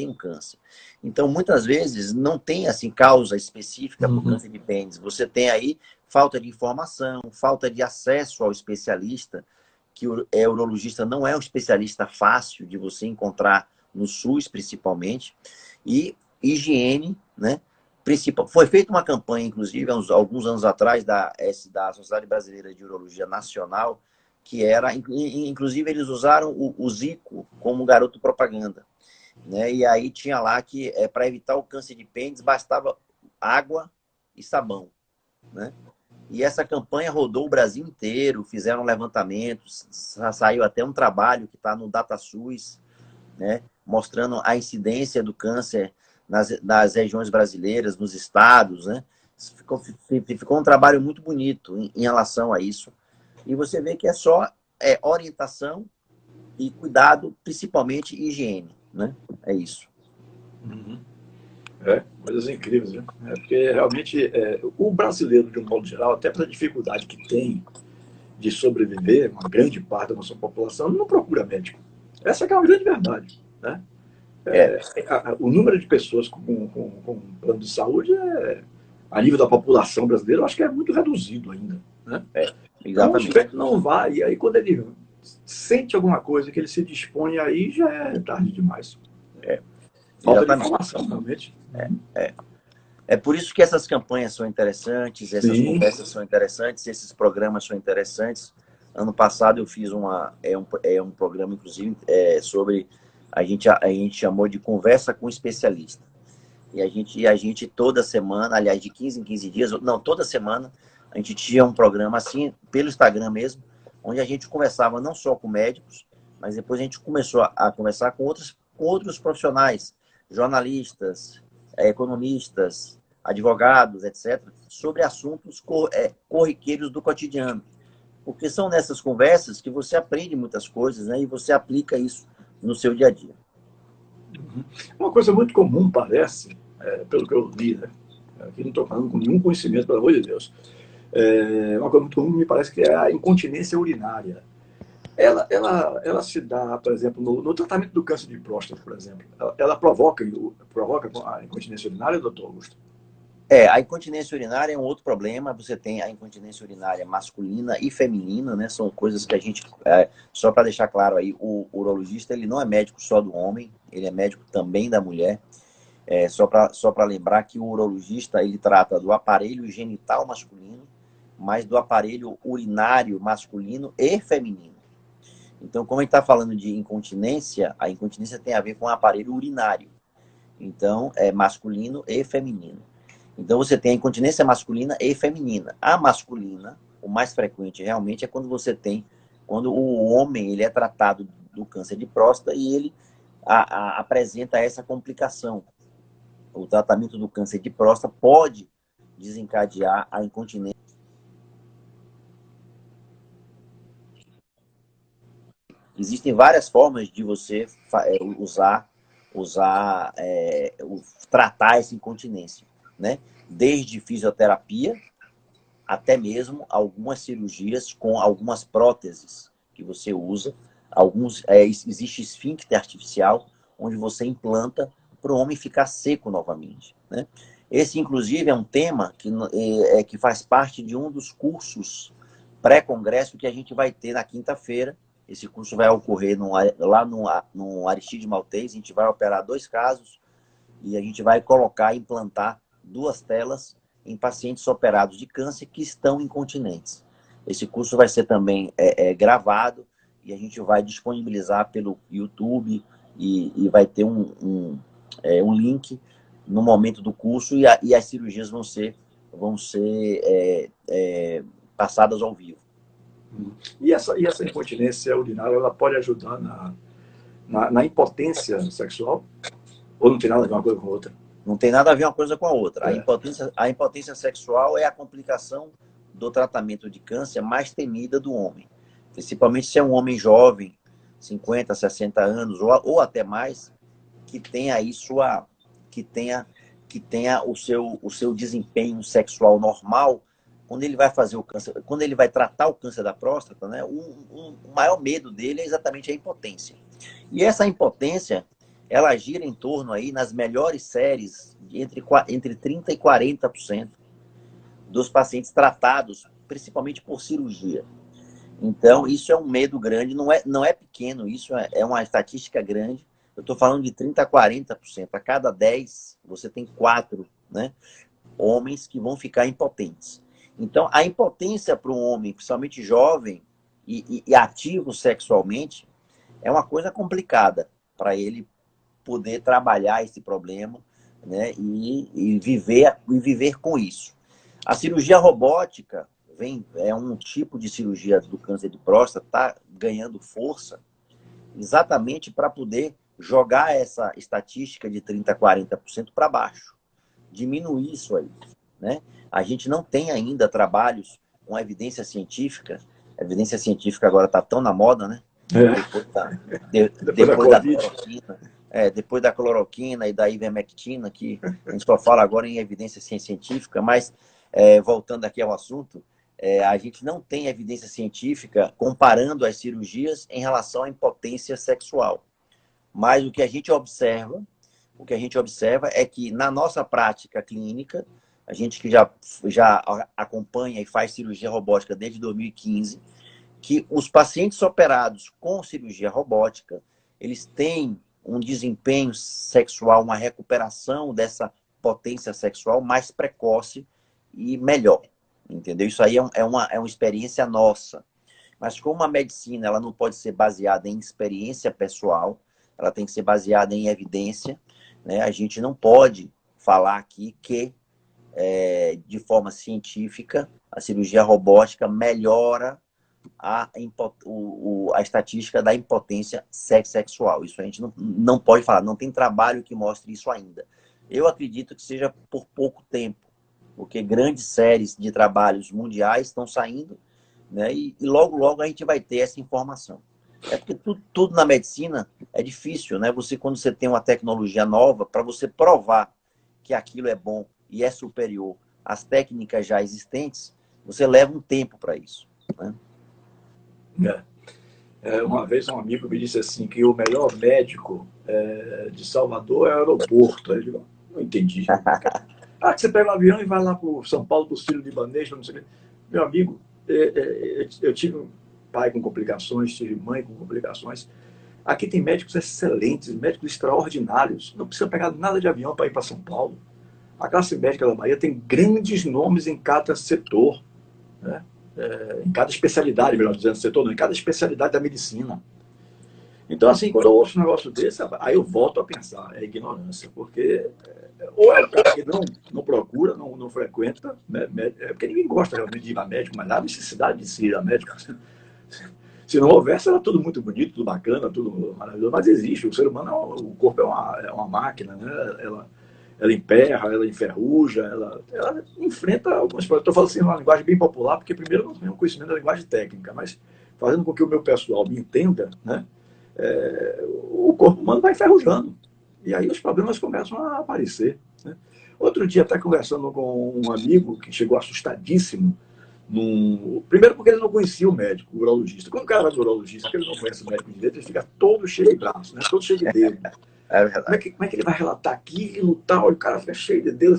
um câncer. Então, muitas vezes, não tem assim causa específica para o câncer de pênis. Você tem aí falta de informação, falta de acesso ao especialista, que o urologista não é um especialista fácil de você encontrar no SUS, principalmente, e higiene, né? Foi feita uma campanha, inclusive, alguns anos atrás, da Sociedade Brasileira de Urologia Nacional, que era, inclusive, eles usaram o Zico como garoto propaganda, né? E aí tinha lá que para evitar o câncer de pênis bastava água e sabão, né? E essa campanha rodou o Brasil inteiro, fizeram levantamentos, saiu até um trabalho que está no DataSUS, né? Mostrando a incidência do câncer nas regiões brasileiras, nos estados, né? Ficou um trabalho muito bonito em relação a isso. E você vê que é só orientação e cuidado, principalmente higiene, né? É isso. Uhum. Coisas incríveis, né? Porque realmente o brasileiro, de um modo geral, até pela dificuldade que tem de sobreviver, uma grande parte da nossa população não procura médico. Essa é uma grande verdade, né? O número de pessoas com plano de saúde a nível da população brasileira, eu acho que é muito reduzido ainda, né? Então, o Exatamente. sujeito não vai, e aí quando ele sente alguma coisa que ele se dispõe aí, já é tarde demais. Falta de Exatamente. informação, realmente. É por isso que essas campanhas são interessantes, essas Sim. conversas são interessantes, esses programas são interessantes. Ano passado eu fiz um programa, inclusive, sobre... A gente chamou de Conversa com Especialista. E a gente toda semana, aliás, de 15 em 15 dias, não, toda semana, a gente tinha um programa assim, pelo Instagram mesmo, onde a gente conversava não só com médicos, mas depois a gente começou a conversar com outros profissionais, jornalistas, economistas, advogados, etc., sobre assuntos corriqueiros do cotidiano. Porque são nessas conversas que você aprende muitas coisas, né? E você aplica isso no seu dia a dia. Uma coisa muito comum, parece, pelo que eu li, né? Aqui não estou falando com nenhum conhecimento, pelo amor de Deus. Uma coisa muito comum me parece que é a incontinência urinária. Ela se dá, por exemplo, no tratamento do câncer de próstata, por exemplo. Ela provoca a incontinência urinária, doutor Augusto? A incontinência urinária é um outro problema. Você tem a incontinência urinária masculina e feminina, né? São coisas que a gente... só para deixar claro aí, o urologista, ele não é médico só do homem, ele é médico também da mulher. Só para lembrar que o urologista, ele trata do aparelho genital masculino, mas do aparelho urinário masculino e feminino. Então, como a gente está falando de incontinência, a incontinência tem a ver com o aparelho urinário. Então, é masculino e feminino. Então, você tem a incontinência masculina e feminina. A masculina, o mais frequente realmente, é quando o homem ele é tratado do câncer de próstata e ele apresenta essa complicação. O tratamento do câncer de próstata pode desencadear a incontinência. Existem várias formas de você tratar essa incontinência, né? Desde fisioterapia até mesmo algumas cirurgias com algumas próteses que você usa. Existe esfíncter artificial, onde você implanta para o homem ficar seco novamente, né? Esse, inclusive, é um tema que faz parte de um dos cursos pré-congresso que a gente vai ter na quinta-feira. Esse curso vai ocorrer lá no Aristide Maltês. A gente vai operar 2 casos e a gente vai implantar 2 telas em pacientes operados de câncer que estão incontinentes. Esse curso vai ser também gravado e a gente vai disponibilizar pelo YouTube e vai ter um link no momento do curso e as cirurgias vão ser passadas ao vivo. E essa incontinência urinária, ela pode ajudar na impotência sexual? Ou não tem nada a ver uma coisa com a outra? Não tem nada a ver uma coisa com a outra. A impotência sexual é a complicação do tratamento de câncer mais temida do homem. Principalmente se é um homem jovem, 50, 60 anos, ou até mais, que tenha o seu desempenho sexual normal. Quando ele vai fazer o câncer, quando ele vai tratar o câncer da próstata, né, o maior medo dele é exatamente a impotência. E essa impotência, ela gira em torno aí, nas melhores séries, de entre 30% e 40% dos pacientes tratados, principalmente por cirurgia. Então, isso é um medo grande, não é pequeno, isso é uma estatística grande. Eu estou falando de 30% a 40%. A cada 10, você tem 4, né, homens que vão ficar impotentes. Então, a impotência para um homem, principalmente jovem e ativo sexualmente, é uma coisa complicada para ele poder trabalhar esse problema, né, e viver com isso. A cirurgia robótica é um tipo de cirurgia do câncer de próstata, está ganhando força exatamente para poder jogar essa estatística de 30% a 40% para baixo, diminuir isso aí, né? A gente não tem ainda trabalhos com evidência científica. A evidência científica agora está tão na moda, né? Depois da cloroquina, depois da cloroquina e da ivermectina, que a gente só fala agora em evidência científica, mas voltando aqui ao assunto, a gente não tem evidência científica comparando as cirurgias em relação à impotência sexual. Mas o que a gente observa é que na nossa prática clínica, a gente que já acompanha e faz cirurgia robótica desde 2015, que os pacientes operados com cirurgia robótica, eles têm um desempenho sexual, uma recuperação dessa potência sexual mais precoce e melhor, entendeu? Isso aí é uma experiência nossa. Mas como a medicina ela não pode ser baseada em experiência pessoal, ela tem que ser baseada em evidência, né? A gente não pode falar aqui que, de forma científica, a cirurgia robótica melhora a estatística da impotência sexual. Isso a gente não pode falar, não tem trabalho que mostre isso ainda. Eu acredito que seja por pouco tempo, porque grandes séries de trabalhos mundiais estão saindo, né? E logo, logo a gente vai ter essa informação. É porque tudo na medicina é difícil, né? Quando você tem uma tecnologia nova, para você provar que aquilo é bom e é superior às técnicas já existentes, você leva um tempo para isso, né? Uma vez um amigo me disse assim que o melhor médico de Salvador é o aeroporto. Aí eu digo, não entendi. Que você pega um avião e vai lá para São Paulo, para o Sírio-Libanês, não sei o quê. Meu amigo, eu tive um pai com complicações, tive mãe com complicações. Aqui tem médicos excelentes, médicos extraordinários. Não precisa pegar nada de avião para ir para São Paulo. A classe médica da Bahia tem grandes nomes em cada setor, né? Em cada especialidade, melhor dizendo, setor não, em cada especialidade da medicina. Então, assim, quando eu ouço um negócio desse, aí eu volto a pensar, é ignorância, porque ou é o cara que não procura, não frequenta, né, porque ninguém gosta realmente de ir a médico, mas não há necessidade de se ir a médico. Se não houvesse, era tudo muito bonito, tudo bacana, tudo maravilhoso, mas existe. O ser humano, o corpo é uma máquina, né? Ela emperra, ela enferruja, ela enfrenta algumas coisas. Estou falando assim uma linguagem bem popular, porque primeiro eu não tenho conhecimento da linguagem técnica, mas fazendo com que o meu pessoal me entenda, né? O corpo humano vai enferrujando. E aí os problemas começam a aparecer, né? Outro dia, até conversando com um amigo que chegou assustadíssimo, primeiro porque ele não conhecia o médico, o urologista. Quando o cara vai no urologista, que ele não conhece o médico direito, ele fica todo cheio de braço, né? Todo cheio de dedo. Como é que ele vai relatar aquilo e tal? O cara fica cheio de Deus.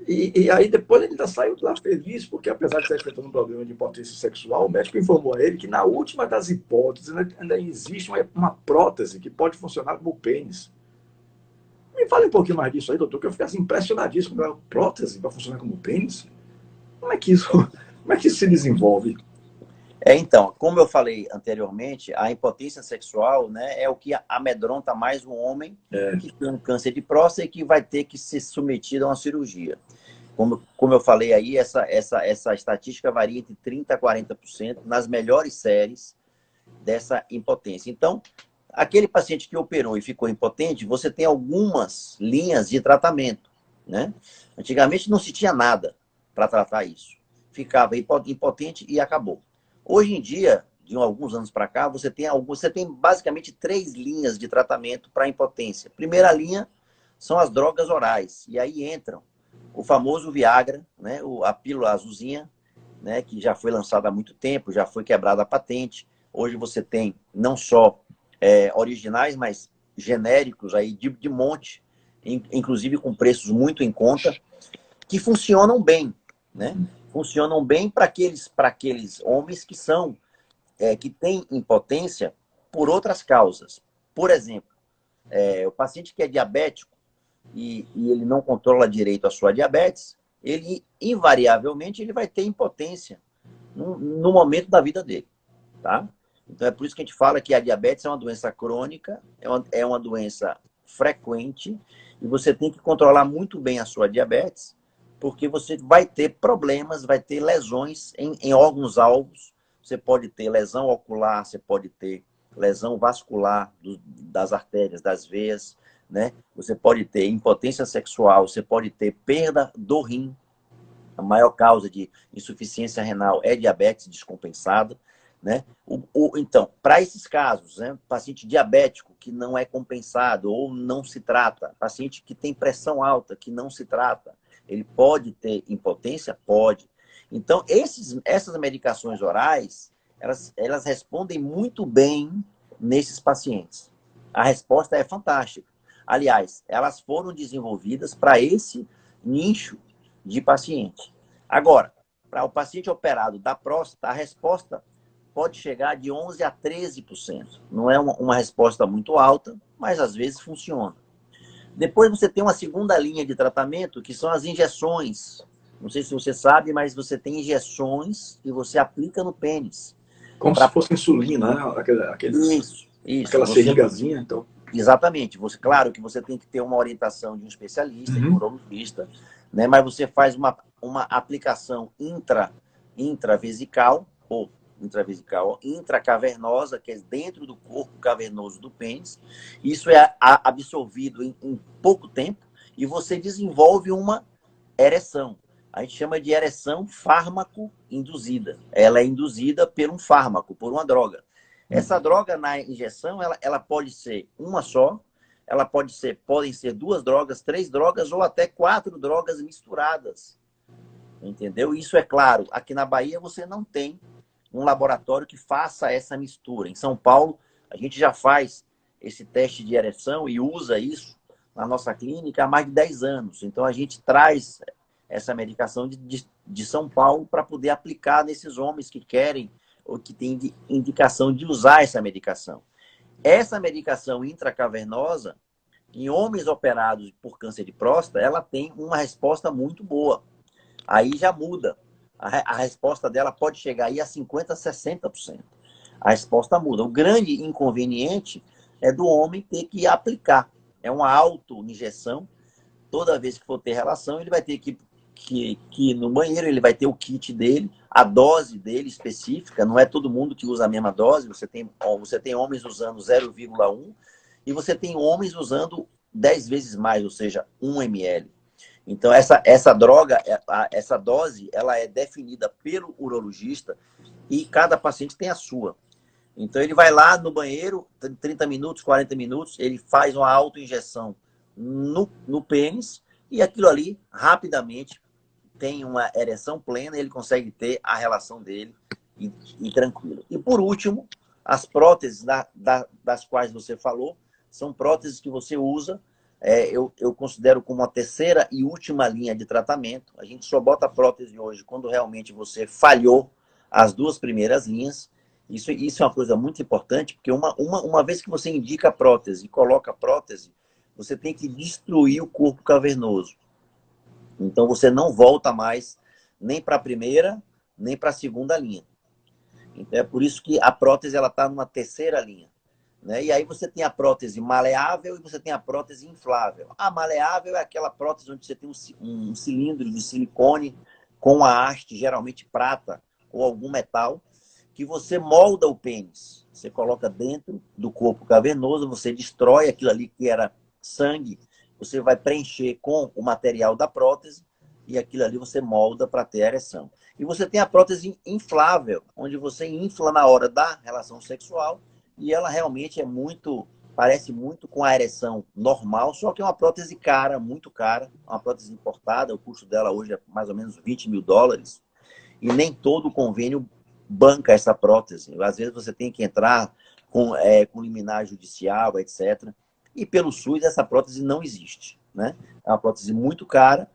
E aí depois ele ainda saiu lá feliz, porque apesar de estar enfrentando um problema de impotência sexual, o médico informou a ele que na última das hipóteses ainda existe uma prótese que pode funcionar como pênis. Me fale um pouquinho mais disso aí, doutor, que eu fiquei assim, impressionadíssimo com a prótese para funcionar como pênis. Como é que isso se desenvolve? Então, como eu falei anteriormente, a impotência sexual, né, é o que amedronta mais um homem que tem um câncer de próstata e que vai ter que ser submetido a uma cirurgia. Como eu falei aí, essa estatística varia entre 30% a 40% nas melhores séries dessa impotência. Então, aquele paciente que operou e ficou impotente, você tem algumas linhas de tratamento, né? Antigamente não se tinha nada para tratar isso. Ficava impotente e acabou. Hoje em dia, de alguns anos para cá, você tem basicamente 3 linhas de tratamento para impotência. Primeira linha são as drogas orais. E aí entram o famoso Viagra, né, a pílula azulzinha, né, que já foi lançada há muito tempo, já foi quebrada a patente. Hoje você tem não só originais, mas genéricos aí de monte, inclusive com preços muito em conta, que funcionam bem, né? Funcionam bem para aqueles homens que têm impotência por outras causas. Por exemplo, o paciente que é diabético e ele não controla direito a sua diabetes, ele invariavelmente ele vai ter impotência no momento da vida dele, tá? Então é por isso que a gente fala que a diabetes é uma doença crônica, é uma doença frequente e você tem que controlar muito bem a sua diabetes, porque você vai ter problemas, vai ter lesões em órgãos-alvos. Você pode ter lesão ocular, você pode ter lesão vascular das artérias, das veias, né? Você pode ter impotência sexual, você pode ter perda do rim. A maior causa de insuficiência renal é diabetes descompensada, né? Então, para esses casos, né, paciente diabético que não é compensado ou não se trata, paciente que tem pressão alta que não se trata, ele pode ter impotência? Pode. Então, essas medicações orais, elas respondem muito bem nesses pacientes. A resposta é fantástica. Aliás, elas foram desenvolvidas para esse nicho de paciente. Agora, para o paciente operado da próstata, a resposta pode chegar de 11% a 13%. Não é uma resposta muito alta, mas às vezes funciona. Depois você tem uma segunda linha de tratamento, que são as injeções. Não sei se você sabe, mas você tem injeções que você aplica no pênis. Como se fosse insulina, né? Isso. Aquela seringazinha, então. Exatamente. Claro que você tem que ter uma orientação de um especialista, de um urologista, né? Mas você faz uma aplicação intravesical, ou intracavernosa, que é dentro do corpo cavernoso do pênis. Isso é absorvido em pouco tempo e você desenvolve uma ereção. A gente chama de ereção fármaco-induzida. Ela é induzida por um fármaco, por uma droga. Essa droga na injeção, ela pode ser uma só, podem ser 2 drogas, 3 drogas ou até 4 drogas misturadas. Entendeu? Isso é claro. Aqui na Bahia você não tem um laboratório que faça essa mistura. Em São Paulo, a gente já faz esse teste de ereção e usa isso na nossa clínica há mais de 10 anos. Então, a gente traz essa medicação de São Paulo para poder aplicar nesses homens que querem ou que têm indicação de usar essa medicação. Essa medicação intracavernosa, em homens operados por câncer de próstata, ela tem uma resposta muito boa. Aí já muda. A resposta dela pode chegar aí a 50%, 60%. A resposta muda. O grande inconveniente é do homem ter que aplicar. É uma auto-injeção. Toda vez que for ter relação, ele vai ter que ir no banheiro, ele vai ter o kit dele, a dose dele específica. Não é todo mundo que usa a mesma dose. Você tem homens usando 0,1 e você tem homens usando 10 vezes mais, ou seja, 1 ml. Então, essa droga, essa dose, ela é definida pelo urologista e cada paciente tem a sua. Então, ele vai lá no banheiro, 30 minutos, 40 minutos, ele faz uma autoinjeção no pênis e aquilo ali, rapidamente, tem uma ereção plena e ele consegue ter a relação dele e tranquilo. E, por último, as próteses das quais você falou, são próteses que você usa. Eu considero como a terceira e última linha de tratamento. A gente só bota prótese hoje quando realmente você falhou as 2 primeiras linhas. Isso é uma coisa muito importante, porque uma vez que você indica a prótese e coloca a prótese, você tem que destruir o corpo cavernoso. Então você não volta mais nem para a primeira, nem para a segunda linha. Então é por isso que a prótese está numa terceira linha. Né? E aí você tem a prótese maleável e você tem a prótese inflável. A maleável é aquela prótese onde você tem um cilindro de silicone com a haste, geralmente prata ou algum metal, que você molda o pênis. Você coloca dentro do corpo cavernoso, você destrói aquilo ali que era sangue, você vai preencher com o material da prótese e aquilo ali você molda para ter ereção. E você tem a prótese inflável, onde você infla na hora da relação sexual e ela realmente parece muito com a ereção normal, só que é uma prótese cara, muito cara, uma prótese importada, o custo dela hoje é mais ou menos $20 mil, e nem todo convênio banca essa prótese. Às vezes você tem que entrar com liminar judicial, etc. E pelo SUS essa prótese não existe, né? É uma prótese muito cara,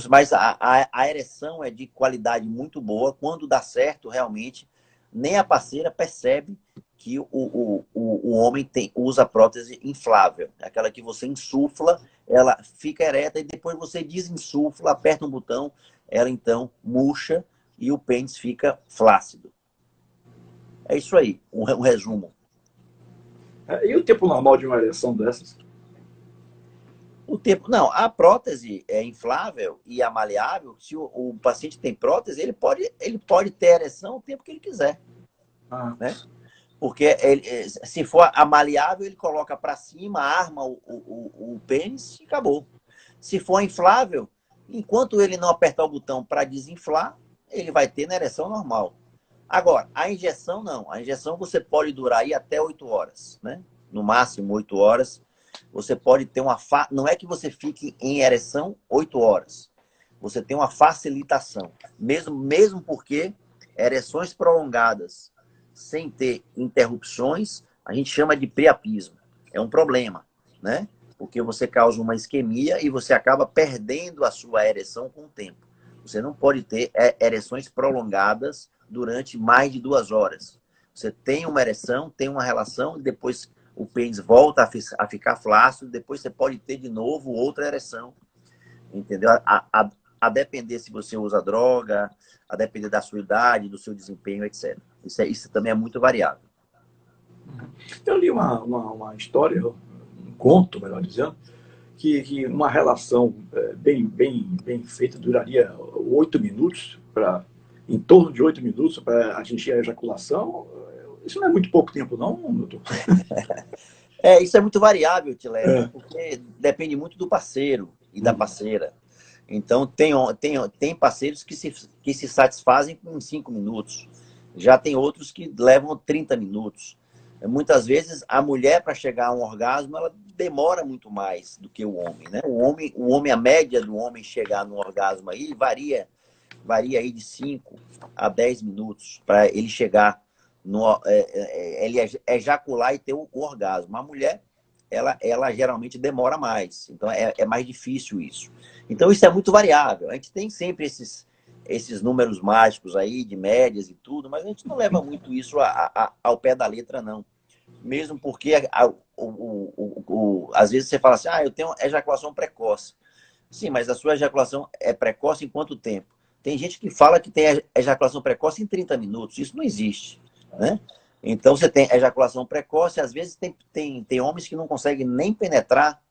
mas a ereção é de qualidade muito boa. Quando dá certo, realmente, nem a parceira percebe que o homem usa prótese inflável. É aquela que você insufla, ela fica ereta e depois você desinsufla, aperta um botão, ela então murcha e o pênis fica flácido. É isso aí, um resumo. E o tempo normal de uma ereção dessas? O tempo, não, a prótese é inflável e a maleável, se o paciente tem prótese, ele pode ter ereção o tempo que ele quiser, né? Porque se for a maleável, ele coloca para cima, arma o pênis e acabou. Se for inflável, enquanto ele não apertar o botão para desinflar, ele vai ter na ereção normal. Agora, a injeção não. A injeção você pode durar aí até 8 horas, né? No máximo 8 horas. Você pode ter não é que você fique em ereção 8 horas. Você tem uma facilitação. Mesmo porque ereções prolongadas, sem ter interrupções, a gente chama de priapismo. É um problema, né? Porque você causa uma isquemia e você acaba perdendo a sua ereção com o tempo. Você não pode ter ereções prolongadas durante mais de 2 horas. Você tem uma ereção, tem uma relação, e depois o pênis volta a ficar flácido, depois você pode ter de novo outra ereção. Entendeu? A depender se você usa droga, a depender da sua idade, do seu desempenho, etc. Isso também é muito variável. Eu li uma história, um conto, melhor dizendo, que uma relação bem feita duraria 8 minutos, em torno de 8 minutos para atingir a ejaculação. Isso não é muito pouco tempo, não, doutor? Isso é muito variável, Tilé, porque depende muito do parceiro e da parceira. Então, tem parceiros que se satisfazem em 5 minutos. Já tem outros que levam 30 minutos. Muitas vezes, a mulher, para chegar a um orgasmo, ela demora muito mais do que o homem, né? O homem, a média do homem chegar no orgasmo aí varia aí de 5 a 10 minutos para ele chegar, ele ejacular e ter o orgasmo. A mulher, ela geralmente demora mais. Então, é mais difícil isso. Então, isso é muito variável. A gente tem sempre esses números mágicos aí, de médias e tudo, mas a gente não leva muito isso ao pé da letra, não. Mesmo porque, às vezes, você fala assim, eu tenho ejaculação precoce. Sim, mas a sua ejaculação é precoce em quanto tempo? Tem gente que fala que tem ejaculação precoce em 30 minutos. Isso não existe, né? Então, você tem ejaculação precoce. Às vezes, tem homens que não conseguem nem penetrar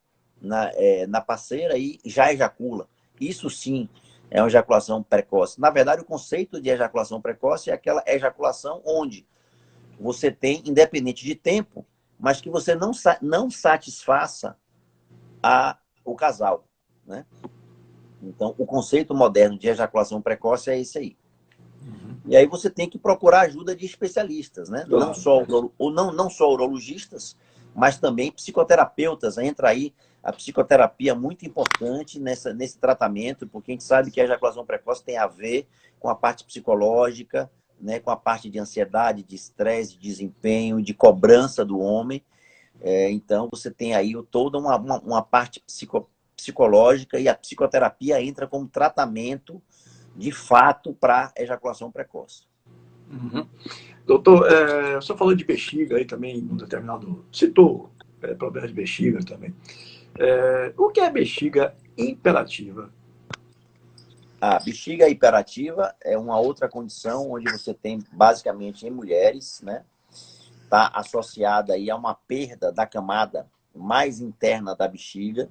na parceira e já ejacula. Isso, sim, é uma ejaculação precoce. Na verdade, o conceito de ejaculação precoce é aquela ejaculação onde você tem, independente de tempo, mas que você não satisfaça o casal, né? Então, o conceito moderno de ejaculação precoce é esse aí. E aí você tem que procurar ajuda de especialistas, né? Claro. Não só urologistas, mas também psicoterapeutas. Entra aí a psicoterapia muito importante nesse tratamento, porque a gente sabe que a ejaculação precoce tem a ver com a parte psicológica, né? Com a parte de ansiedade, de estresse, de desempenho, de cobrança do homem. Então, você tem aí toda uma parte psicológica e a psicoterapia entra como tratamento de fato para ejaculação precoce. Uhum. Doutor, o senhor falou de bexiga aí também, um determinado... Citou problema de bexiga também. O que é bexiga hiperativa? A bexiga hiperativa é uma outra condição onde você tem, basicamente, em mulheres, né? Está associada aí a uma perda da camada mais interna da bexiga.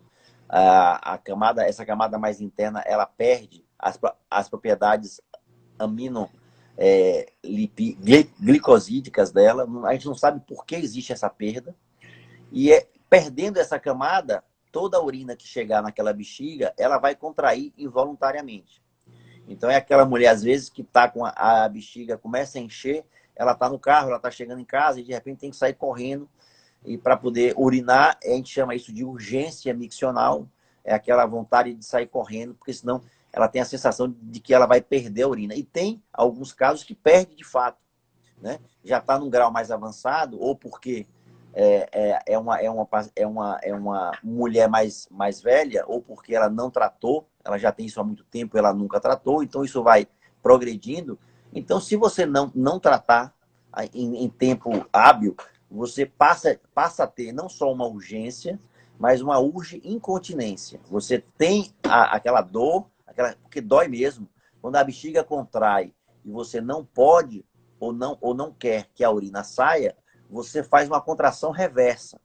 Essa camada mais interna, ela perde as propriedades glicosídicas dela. A gente não sabe por que existe essa perda. E perdendo essa camada, toda a urina que chegar naquela bexiga, ela vai contrair involuntariamente. Então, é aquela mulher, às vezes, que está com a bexiga, começa a encher, ela está no carro, ela está chegando em casa e, de repente, tem que sair correndo. E para poder urinar, a gente chama isso de urgência miccional. É aquela vontade de sair correndo, porque senão ela tem a sensação de que ela vai perder a urina. E tem alguns casos que perde de fato, né? Já está num grau mais avançado, ou porque é uma mulher mais velha, ou porque ela não tratou, ela já tem isso há muito tempo, ela nunca tratou, então isso vai progredindo. Então, se você não tratar em tempo hábil, você passa a ter não só uma urgência, mas uma incontinência. Você tem aquela dor, porque dói mesmo. Quando a bexiga contrai e você não pode ou não quer que a urina saia, você faz uma contração reversa.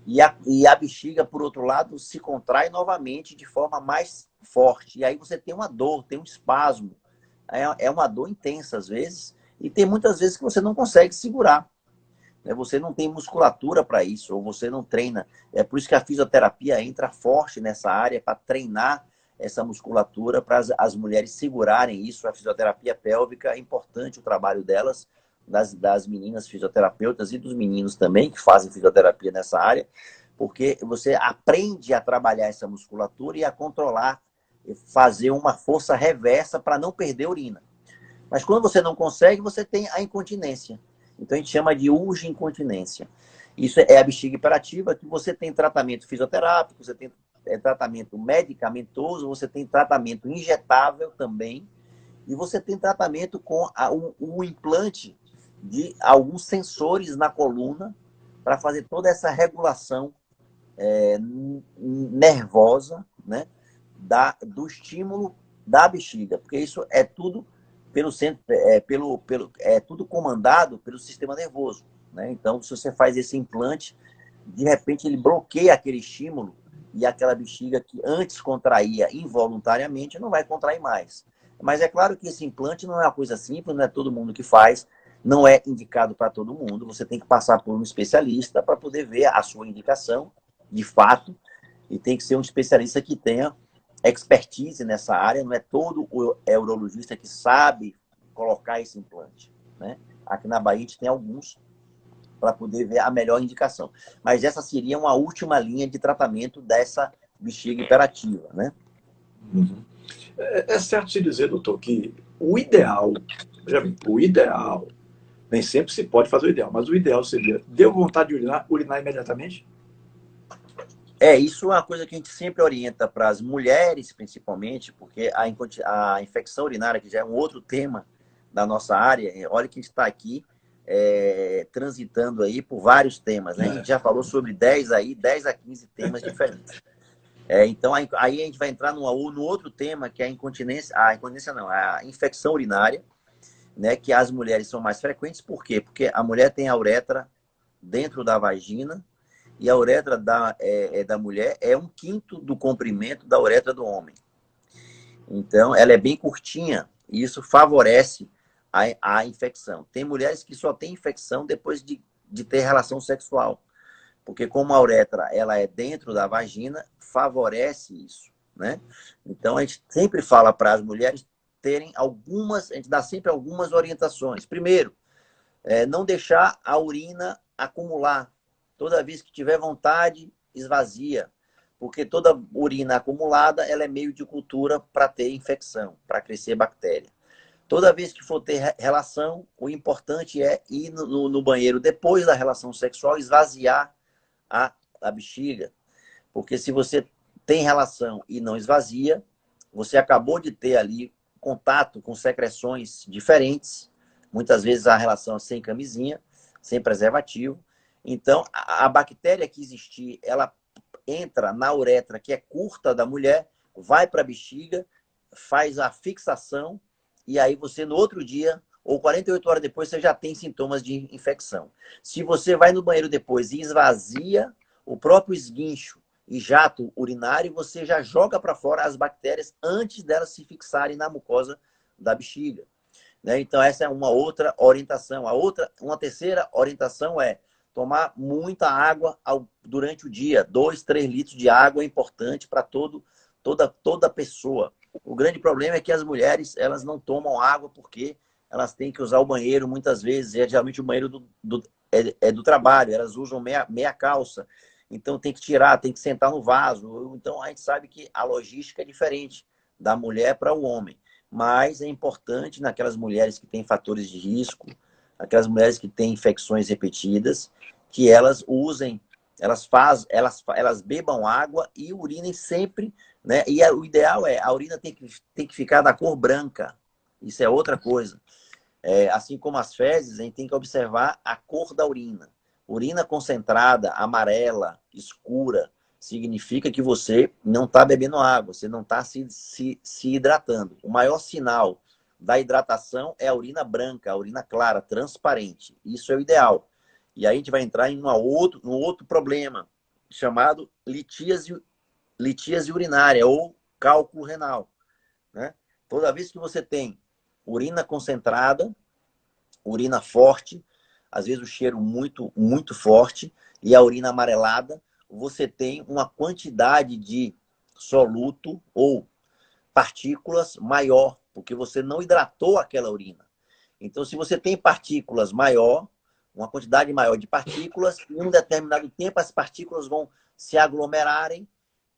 E a bexiga, por outro lado, se contrai novamente de forma mais forte. E aí você tem uma dor, tem um espasmo. É uma dor intensa às vezes. E tem muitas vezes que você não consegue segurar. Né? Você não tem musculatura para isso, ou você não treina. É por isso que a fisioterapia entra forte nessa área para treinar essa musculatura, para as mulheres segurarem isso. A fisioterapia pélvica é importante o trabalho delas, das meninas fisioterapeutas e dos meninos também, que fazem fisioterapia nessa área, porque você aprende a trabalhar essa musculatura e a controlar, fazer uma força reversa para não perder urina. Mas quando você não consegue, você tem a incontinência. Então a gente chama de urge-incontinência. Isso é a bexiga hiperativa, que você tem tratamento fisioterápico, você tem tratamento medicamentoso, você tem tratamento injetável também, e você tem tratamento com o implante de alguns sensores na coluna para fazer toda essa regulação nervosa, né, do estímulo da bexiga, porque isso é tudo pelo centro, é tudo comandado pelo sistema nervoso, né? Então, se você faz esse implante, de repente ele bloqueia aquele estímulo e aquela bexiga que antes contraía involuntariamente não vai contrair mais. Mas é claro que esse implante não é uma coisa simples, não é todo mundo que faz, não é indicado para todo mundo. Você tem que passar por um especialista para poder ver a sua indicação, de fato, e tem que ser um especialista que tenha expertise nessa área, não é todo o urologista que sabe colocar esse implante, né? Aqui na Bahia a gente tem alguns para poder ver a melhor indicação. Mas essa seria uma última linha de tratamento dessa bexiga hiperativa, né? Uhum. É certo se dizer, doutor, que o ideal, o ideal, nem sempre se pode fazer o ideal, mas o ideal seria, deu vontade de urinar, urinar imediatamente? Isso é uma coisa que a gente sempre orienta para as mulheres, principalmente, porque a infecção urinária, que já é um outro tema da nossa área, olha que a gente está aqui transitando aí por vários temas, né? A gente já falou sobre 10 a 15 temas diferentes. Então, aí a gente vai entrar no outro tema, que é a incontinência não, a infecção urinária, né? Que as mulheres são mais frequentes. Por quê? Porque a mulher tem a uretra dentro da vagina, e a uretra da mulher é 1/5 do comprimento da uretra do homem. Então, ela é bem curtinha e isso favorece a infecção. Tem mulheres que só têm infecção depois de ter relação sexual, porque como a uretra ela é dentro da vagina, favorece isso, né? Então, a gente sempre fala para as mulheres terem a gente dá sempre algumas orientações. Primeiro, não deixar a urina acumular. Toda vez que tiver vontade, esvazia. Porque toda urina acumulada, ela é meio de cultura para ter infecção, para crescer bactéria. Toda vez que for ter relação, o importante é ir no banheiro depois da relação sexual, esvaziar a bexiga. Porque se você tem relação e não esvazia, você acabou de ter ali contato com secreções diferentes, muitas vezes a relação é sem camisinha, sem preservativo. Então, a bactéria que existir, ela entra na uretra, que é curta da mulher, vai para a bexiga, faz a fixação, e aí você, no outro dia, ou 48 horas depois, você já tem sintomas de infecção. Se você vai no banheiro depois e esvazia o próprio esguincho e jato urinário, você já joga para fora as bactérias antes delas se fixarem na mucosa da bexiga. Né? Então, essa é uma outra orientação. Uma terceira orientação é tomar muita água durante o dia. 2, 3 litros de água é importante para toda pessoa. O grande problema é que as mulheres elas não tomam água porque elas têm que usar o banheiro muitas vezes. Geralmente o banheiro do trabalho. Elas usam meia calça. Então tem que tirar, tem que sentar no vaso. Então a gente sabe que a logística é diferente da mulher para o homem. Mas é importante naquelas mulheres que têm fatores de risco, aquelas mulheres que têm infecções repetidas, que elas usem, elas bebam água e urinem sempre, né? E o ideal é, a urina tem que ficar da cor branca. Isso é outra coisa. Assim como as fezes, a gente tem que observar a cor da urina. Urina concentrada, amarela, escura, significa que você não está bebendo água, você não está se hidratando. O maior sinal da hidratação é a urina branca, a urina clara, transparente. Isso é o ideal. E aí a gente vai entrar em um outro problema, chamado litíase urinária ou cálculo renal, né? Toda vez que você tem urina concentrada, urina forte, às vezes o cheiro muito, muito forte, e a urina amarelada, você tem uma quantidade de soluto ou partículas maior, porque você não hidratou aquela urina. Então, se você tem partículas maior, uma quantidade maior de partículas, em um determinado tempo as partículas vão se aglomerarem,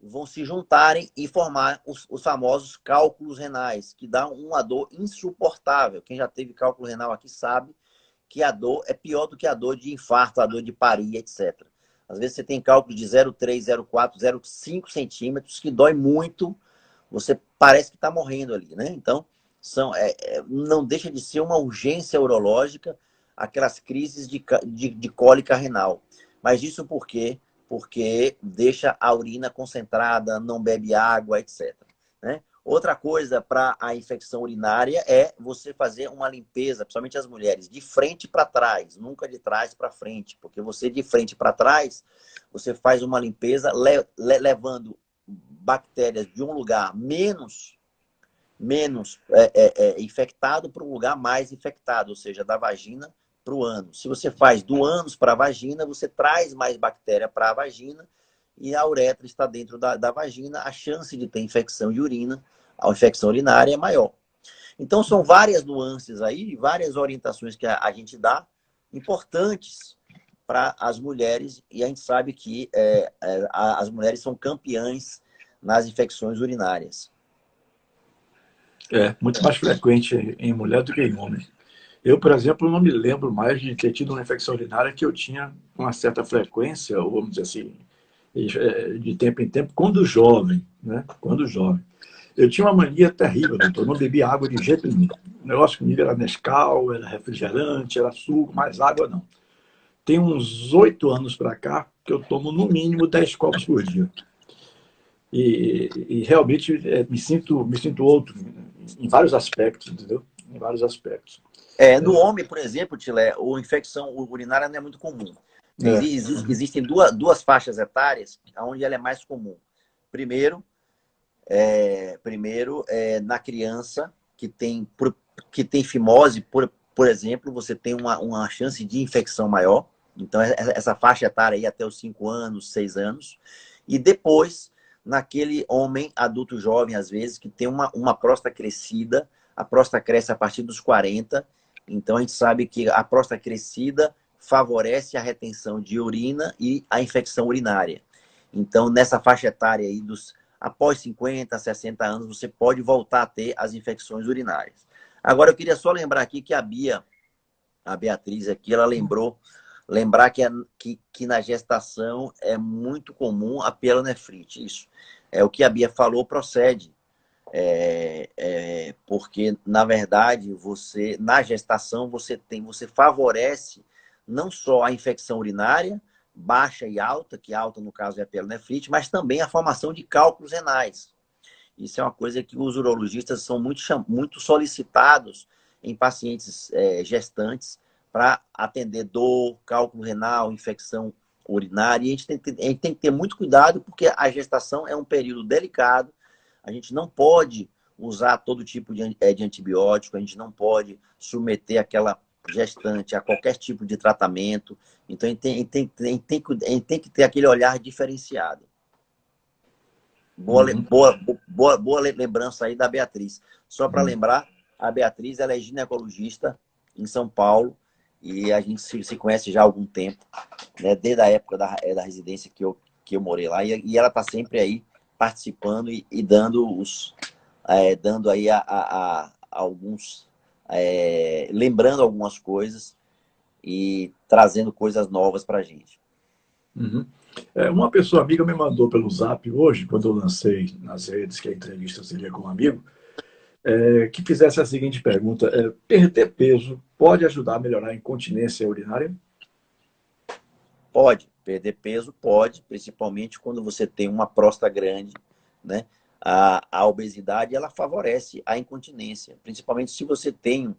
vão se juntarem e formar os famosos cálculos renais, que dá uma dor insuportável. Quem já teve cálculo renal aqui sabe que a dor é pior do que a dor de infarto, a dor de paria, etc. Às vezes você tem cálculo de 0,3, 0,4, 0,5 centímetros, que dói muito, você parece que está morrendo ali, né? Então, não deixa de ser uma urgência urológica, aquelas crises de cólica renal. Mas isso por quê? Porque deixa a urina concentrada, não bebe água, etc. Né? Outra coisa para a infecção urinária é você fazer uma limpeza, principalmente as mulheres, de frente para trás, nunca de trás para frente, porque você de frente para trás, você faz uma limpeza levando bactérias de um lugar menos infectado para um lugar mais infectado, ou seja, da vagina para o ânus. Se você faz do ânus para a vagina, você traz mais bactéria para a vagina e a uretra está dentro da vagina, a chance de ter infecção de urina, a infecção urinária é maior. Então, são várias nuances aí, várias orientações que a gente dá, importantes para as mulheres, e a gente sabe que as mulheres são campeãs nas infecções urinárias. É muito mais frequente em mulher do que em homem. Eu, por exemplo, não me lembro mais de ter tido uma infecção urinária que eu tinha com uma certa frequência, ou vamos dizer assim, de tempo em tempo, quando jovem, né? Quando jovem. Eu tinha uma mania terrível, doutor. Eu não bebia água de jeito nenhum. O negócio comigo era Nescau, era refrigerante, era suco, mas água não. Tem uns 8 anos para cá que eu tomo no mínimo 10 copos por dia. E realmente me sinto outro em vários aspectos, entendeu? Em vários aspectos. No homem, por exemplo, Tilé, a infecção urinária não é muito comum. É. Existem duas faixas etárias onde ela é mais comum. Primeiro, na criança que tem fimose, por exemplo, você tem uma chance de infecção maior. Então, essa faixa etária aí até os 5 anos, 6 anos. E depois, naquele homem adulto jovem, às vezes, que tem uma próstata crescida, a próstata cresce a partir dos 40. Então, a gente sabe que a próstata crescida favorece a retenção de urina e a infecção urinária. Então, nessa faixa etária aí após 50, 60 anos, você pode voltar a ter as infecções urinárias. Agora, eu queria só lembrar aqui que a Beatriz aqui, ela lembrar que na gestação é muito comum a pielonefrite. Isso. O que a Bia falou procede. Porque, na verdade, na gestação, você favorece não só a infecção urinária, baixa e alta, que alta no caso é a pielonefrite, mas também a formação de cálculos renais. Isso é uma coisa que os urologistas são muito solicitados em pacientes gestantes para atender dor, cálculo renal, infecção urinária. E a gente tem que ter muito cuidado, porque a gestação é um período delicado. A gente não pode usar todo tipo de antibiótico, a gente não pode submeter aquela gestante a qualquer tipo de tratamento. Então, a gente tem que ter aquele olhar diferenciado. Boa lembrança aí da Beatriz. Só para lembrar, a Beatriz ela é ginecologista em São Paulo e a gente se conhece já há algum tempo, né? Desde a época da residência que eu morei lá. E ela está sempre aí participando e dando aí alguns... lembrando algumas coisas e trazendo coisas novas para a gente. Uhum. Uma pessoa amiga me mandou pelo Zap hoje, quando eu lancei nas redes que a entrevista seria com um amigo, que fizesse a seguinte pergunta: perder peso pode ajudar a melhorar a incontinência urinária? Pode. Perder peso pode, principalmente quando você tem uma próstata grande, né? A obesidade, ela favorece a incontinência, principalmente se você tem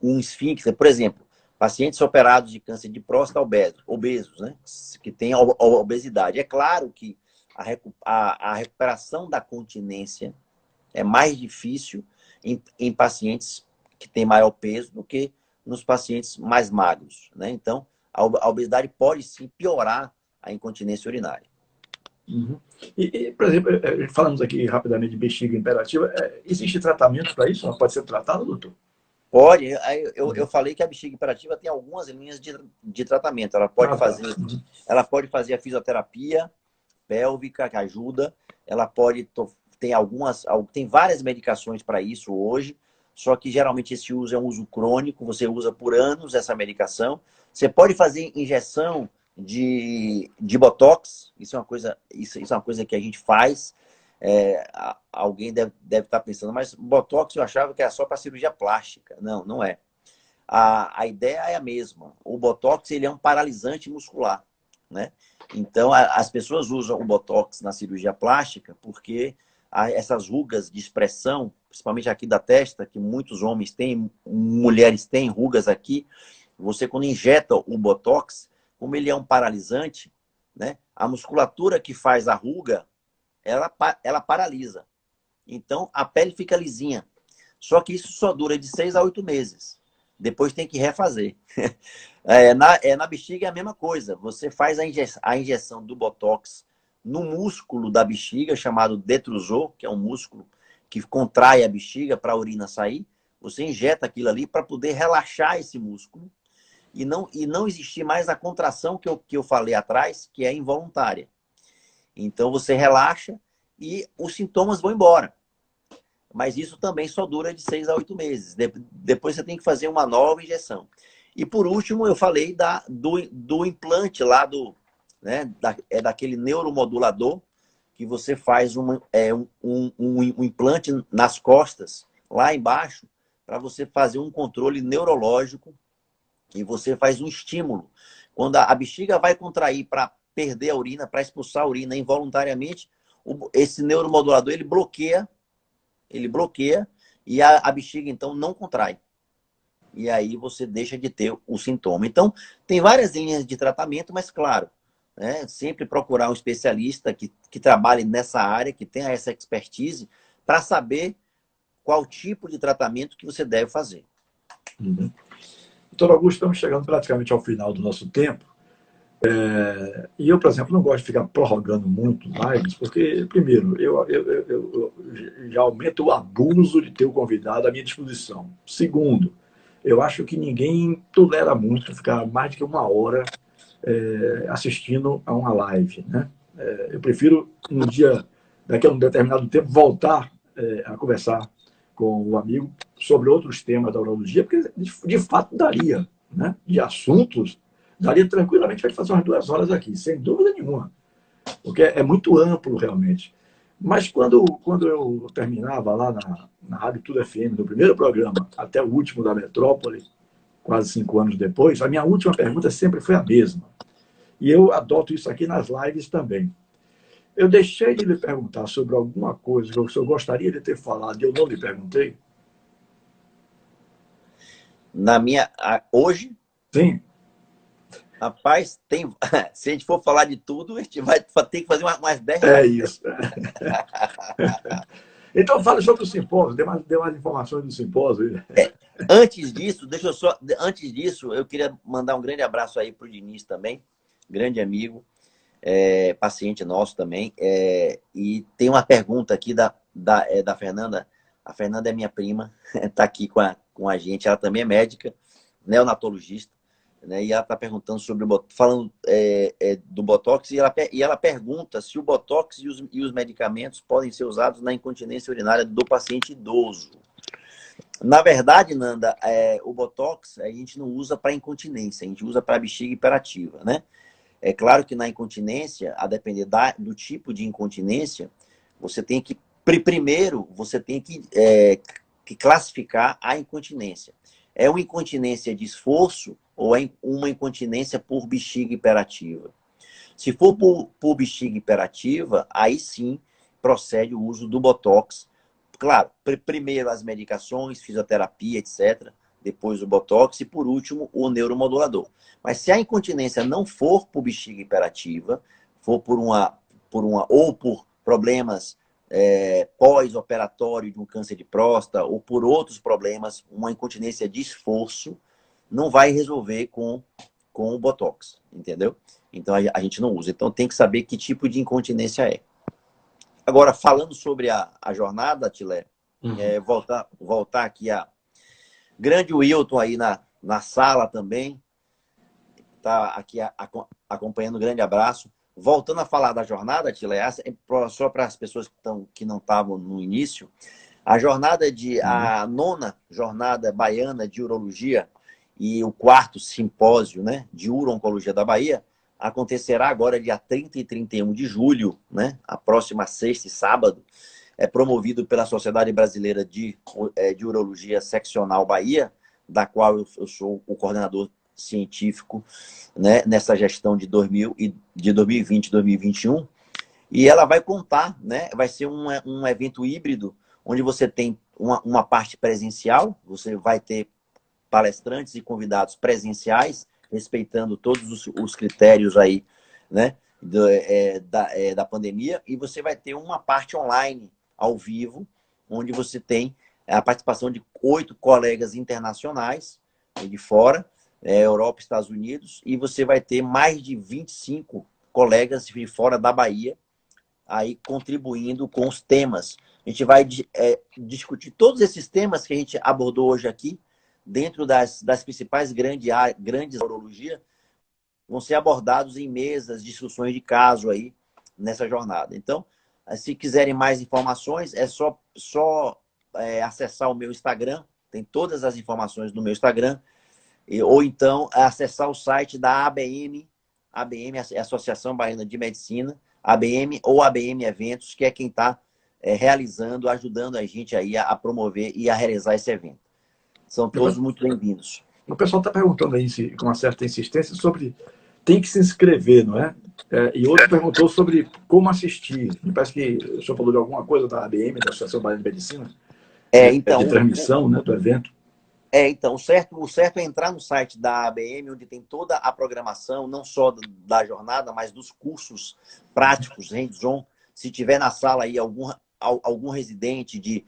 um esfíncter. Por exemplo, pacientes operados de câncer de próstata obesos, né? Que têm obesidade. É claro que a recuperação da continência é mais difícil em pacientes que têm maior peso do que nos pacientes mais magros, né? Então, a obesidade pode sim piorar a incontinência urinária. Uhum. Por exemplo, falamos aqui rapidamente de bexiga imperativa. Existe tratamento para isso? Ela pode ser tratada, doutor? Pode. Eu falei que a bexiga imperativa tem algumas linhas de tratamento. Ela pode fazer a fisioterapia pélvica, que ajuda. Ela pode tem várias medicações para isso hoje, só que geralmente esse uso é um uso crônico, você usa por anos essa medicação. Você pode fazer injeção de botox, isso é uma coisa que a gente faz. Alguém deve estar pensando, mas botox eu achava que era só para cirurgia plástica. Não, não é. A ideia é a mesma. O botox ele é um paralisante muscular, né? Então as pessoas usam o botox na cirurgia plástica porque essas rugas de expressão, principalmente aqui da testa, que muitos homens têm, mulheres têm rugas aqui, você quando injeta o botox, como ele é um paralisante, né? A musculatura que faz a ruga ela paralisa. Então, a pele fica lisinha. Só que isso só dura de 6 a 8 meses. Depois tem que refazer. Na bexiga é a mesma coisa. Você faz a injeção do Botox no músculo da bexiga, chamado detrusor, que é um músculo que contrai a bexiga para a urina sair. Você injeta aquilo ali para poder relaxar esse músculo e não existir mais a contração que eu falei atrás, que é involuntária. Então você relaxa e os sintomas vão embora. Mas isso também só dura de 6 a 8 meses. Depois você tem que fazer uma nova injeção. E por último, eu falei do implante lá, daquele neuromodulador, que você faz um implante nas costas, lá embaixo, para você fazer um controle neurológico e você faz um estímulo. Quando a bexiga vai contrair para perder a urina, para expulsar a urina involuntariamente, esse neuromodulador ele bloqueia e a bexiga então não contrai. E aí você deixa de ter o sintoma. Então, tem várias linhas de tratamento, mas claro, né, sempre procurar um especialista que trabalhe nessa área, que tenha essa expertise, para saber qual tipo de tratamento que você deve fazer. Uhum. Doutor Augusto, estamos chegando praticamente ao final do nosso tempo. E eu, por exemplo, não gosto de ficar prorrogando muito lives, porque, primeiro, eu já aumento o abuso de ter o convidado à minha disposição. Segundo, eu acho que ninguém tolera muito ficar mais de que uma hora assistindo a uma live, né? Eu prefiro, daqui a um determinado tempo, voltar a conversar com o amigo sobre outros temas da urologia, porque, de fato, daria, né? De assuntos, daria tranquilamente para fazer umas 2 horas aqui, sem dúvida nenhuma, porque é muito amplo, realmente. Mas quando eu terminava lá na Rádio Tudo FM, no primeiro programa, até o último da Metrópole, quase 5 anos depois, a minha última pergunta sempre foi a mesma. E eu adoto isso aqui nas lives também. Eu deixei de lhe perguntar sobre alguma coisa que o senhor gostaria de ter falado e eu não lhe perguntei? Hoje, Sim. rapaz, se a gente for falar de tudo, a gente vai ter que fazer umas 10 lives. Isso. Então, fale sobre o simpósio, dê mais informações do simpósio. Antes disso, eu queria mandar um grande abraço aí para o Diniz também, grande amigo, paciente nosso também. E tem uma pergunta aqui da Fernanda. A Fernanda é minha prima, está aqui com a gente. Ela também é médica, neonatologista, né? E ela está perguntando falando do Botox, e ela pergunta se o Botox e os medicamentos podem ser usados na incontinência urinária do paciente idoso. Na verdade, Nanda, o Botox a gente não usa para incontinência, a gente usa para bexiga hiperativa, né? É claro que na incontinência, a depender do tipo de incontinência, você tem que classificar a incontinência. É uma incontinência de esforço ou é uma incontinência por bexiga hiperativa? Se for por bexiga hiperativa, aí sim procede o uso do Botox. Claro, primeiro as medicações, fisioterapia, etc. depois o Botox e, por último, o neuromodulador. Mas se a incontinência não for por bexiga hiperativa, for ou por problemas pós-operatório de um câncer de próstata ou por outros problemas, uma incontinência de esforço, não vai resolver com o Botox, entendeu? Então a gente não usa. Então tem que saber que tipo de incontinência é. Agora, falando sobre a jornada, Tilé, voltar aqui a grande Wilton aí na sala também, tá aqui acompanhando, um grande abraço. Voltando a falar da jornada, Tilé, só para as pessoas que não estavam no início, a jornada a 9ª jornada baiana de urologia e o 4º simpósio, né, de uro-oncologia da Bahia acontecerá agora dia 30 e 31 de julho, né, a próxima sexta e sábado, promovido pela Sociedade Brasileira de Urologia Seccional Bahia, da qual eu sou o coordenador científico, né, nessa gestão de 2020 e 2021. E ela vai contar, né, vai ser um evento híbrido, onde você tem uma parte presencial, você vai ter palestrantes e convidados presenciais, respeitando todos os critérios aí, né, da pandemia, e você vai ter uma parte online, ao vivo, onde você tem a participação de 8 colegas internacionais de fora, Europa, Estados Unidos, e você vai ter mais de 25 colegas de fora da Bahia aí contribuindo com os temas. A gente vai discutir todos esses temas que a gente abordou hoje aqui, dentro das principais grandes urologia, vão ser abordados em mesas, discussões de caso aí nessa jornada. Então, se quiserem mais informações, é só acessar o meu Instagram, tem todas as informações no meu Instagram, ou então acessar o site da ABM, Associação Baiana de Medicina, ABM ou ABM Eventos, que é quem está realizando, ajudando a gente aí a promover e a realizar esse evento. São todos muito bem-vindos. O pessoal está perguntando aí com uma certa insistência sobre tem que se inscrever, não é? E outro perguntou sobre como assistir. Me parece que o senhor falou de alguma coisa da ABM, da Associação Baiana de Medicina, então, de transmissão, né, do evento. Então, o certo é entrar no site da ABM, onde tem toda a programação, não só da jornada, mas dos cursos práticos, hands-on. Se tiver na sala aí algum residente de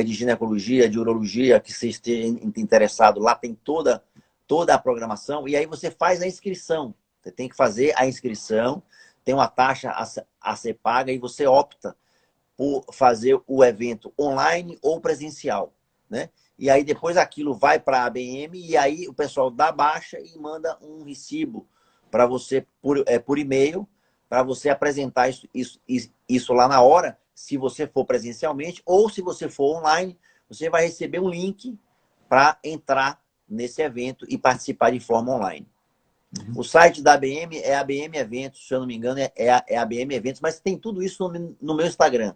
ginecologia, de urologia, que você esteja interessado, lá tem toda a programação, e aí você faz a inscrição. Você tem que fazer a inscrição, tem uma taxa a ser paga, e você opta por fazer o evento online ou presencial, né? E aí depois aquilo vai para a ABM e aí o pessoal dá baixa e manda um recibo para você por e-mail, para você apresentar isso lá na hora, se você for presencialmente, ou se você for online, você vai receber um link para entrar nesse evento e participar de forma online. O site da ABM é ABM Eventos, se eu não me engano, é ABM Eventos, mas tem tudo isso no meu Instagram.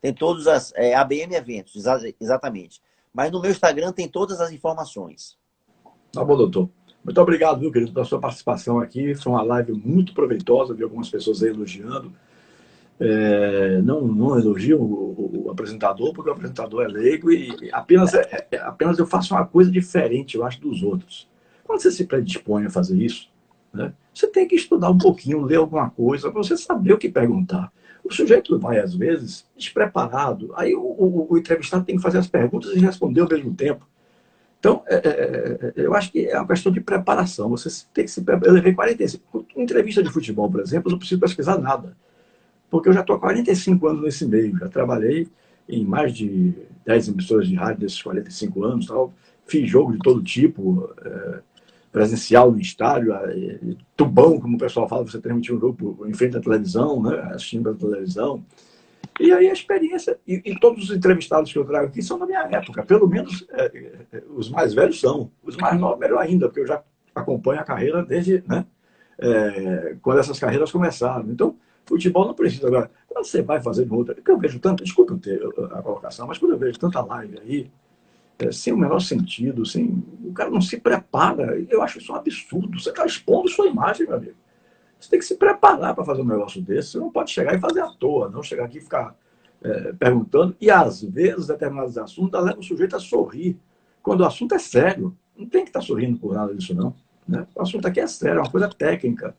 Tem todos as ABM Eventos, exatamente. Mas no meu Instagram tem todas as informações. Tá bom, doutor. Muito obrigado, viu, querido, pela sua participação aqui. Foi uma live muito proveitosa, vi algumas pessoas aí elogiando. Não elogio o apresentador, porque o apresentador é leigo e apenas eu faço uma coisa diferente, eu acho, dos outros. Quando você se predispõe a fazer isso, né, você tem que estudar um pouquinho, ler alguma coisa, para você saber o que perguntar. O sujeito vai, às vezes, despreparado. Aí o entrevistado tem que fazer as perguntas e responder ao mesmo tempo. Então, eu acho que é uma questão de preparação. Você tem que se preparar. Eu levei 45. Em entrevista de futebol, por exemplo, eu não preciso pesquisar nada. Porque eu já estou há 45 anos nesse meio. Já trabalhei em mais de 10 emissoras de rádio nesses 45 anos. Tal. Fiz jogo de todo tipo, presencial no estádio, tubão, como o pessoal fala, você transmitir um jogo em frente à televisão, né, assistindo pela televisão. E aí a experiência, e todos os entrevistados que eu trago aqui são da minha época, pelo menos os mais velhos são, os mais novos melhor ainda, porque eu já acompanho a carreira desde, né, quando essas carreiras começaram. Então, futebol não precisa. Agora, quando você vai fazer outra, porque eu vejo tanto, desculpa a colocação, mas quando eu vejo tanta live aí, sem o menor sentido, o cara não se prepara, eu acho isso um absurdo. Você está expondo sua imagem, meu amigo. Você tem que se preparar para fazer um negócio desse. Você não pode chegar e fazer à toa, não chegar aqui e ficar perguntando. E às vezes, determinados assuntos levam o sujeito a sorrir, quando o assunto é sério. Não tem que estar sorrindo por nada disso, não. Né? O assunto aqui é sério, é uma coisa técnica.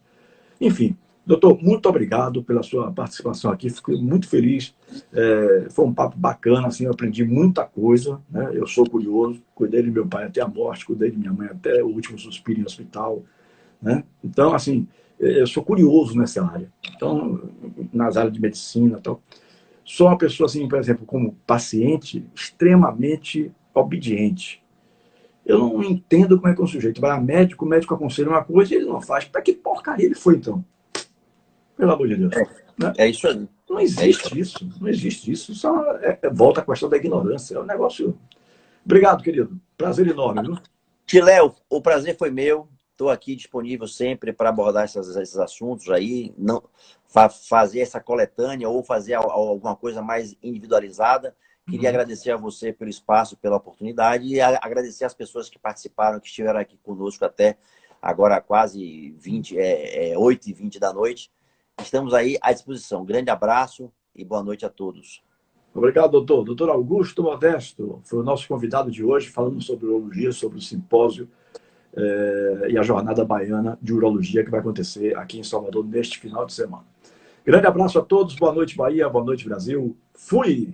Enfim, doutor, muito obrigado pela sua participação aqui. Fiquei muito feliz. Foi um papo bacana, assim, eu aprendi muita coisa. Né? Eu sou curioso, cuidei de meu pai até a morte, cuidei de minha mãe até o último suspiro em hospital. Né? Então, assim, eu sou curioso nessa área. Então, nas áreas de medicina e tal. Sou uma pessoa, assim, por exemplo, como paciente, extremamente obediente. Eu não entendo como é que um sujeito vai a médico, o médico aconselha uma coisa e ele não faz. Para que porcaria ele foi, então? Pelo amor de Deus. Né? É isso aí. Não existe isso. Não existe isso. Só volta à questão da ignorância. É um negócio. Obrigado, querido. Prazer enorme, viu? Tiléo, o prazer foi meu. Estou aqui disponível sempre para abordar esses assuntos aí, não fazer essa coletânea ou fazer alguma coisa mais individualizada. Queria agradecer a você pelo espaço, pela oportunidade e agradecer às pessoas que participaram, que estiveram aqui conosco até agora quase 8h20 da noite. Estamos aí à disposição. Grande abraço e boa noite a todos. Obrigado, doutor. Doutor Augusto Modesto foi o nosso convidado de hoje, falando sobre urologia, sobre o simpósio e a jornada baiana de urologia que vai acontecer aqui em Salvador neste final de semana. Grande abraço a todos, boa noite, Bahia, boa noite, Brasil. Fui!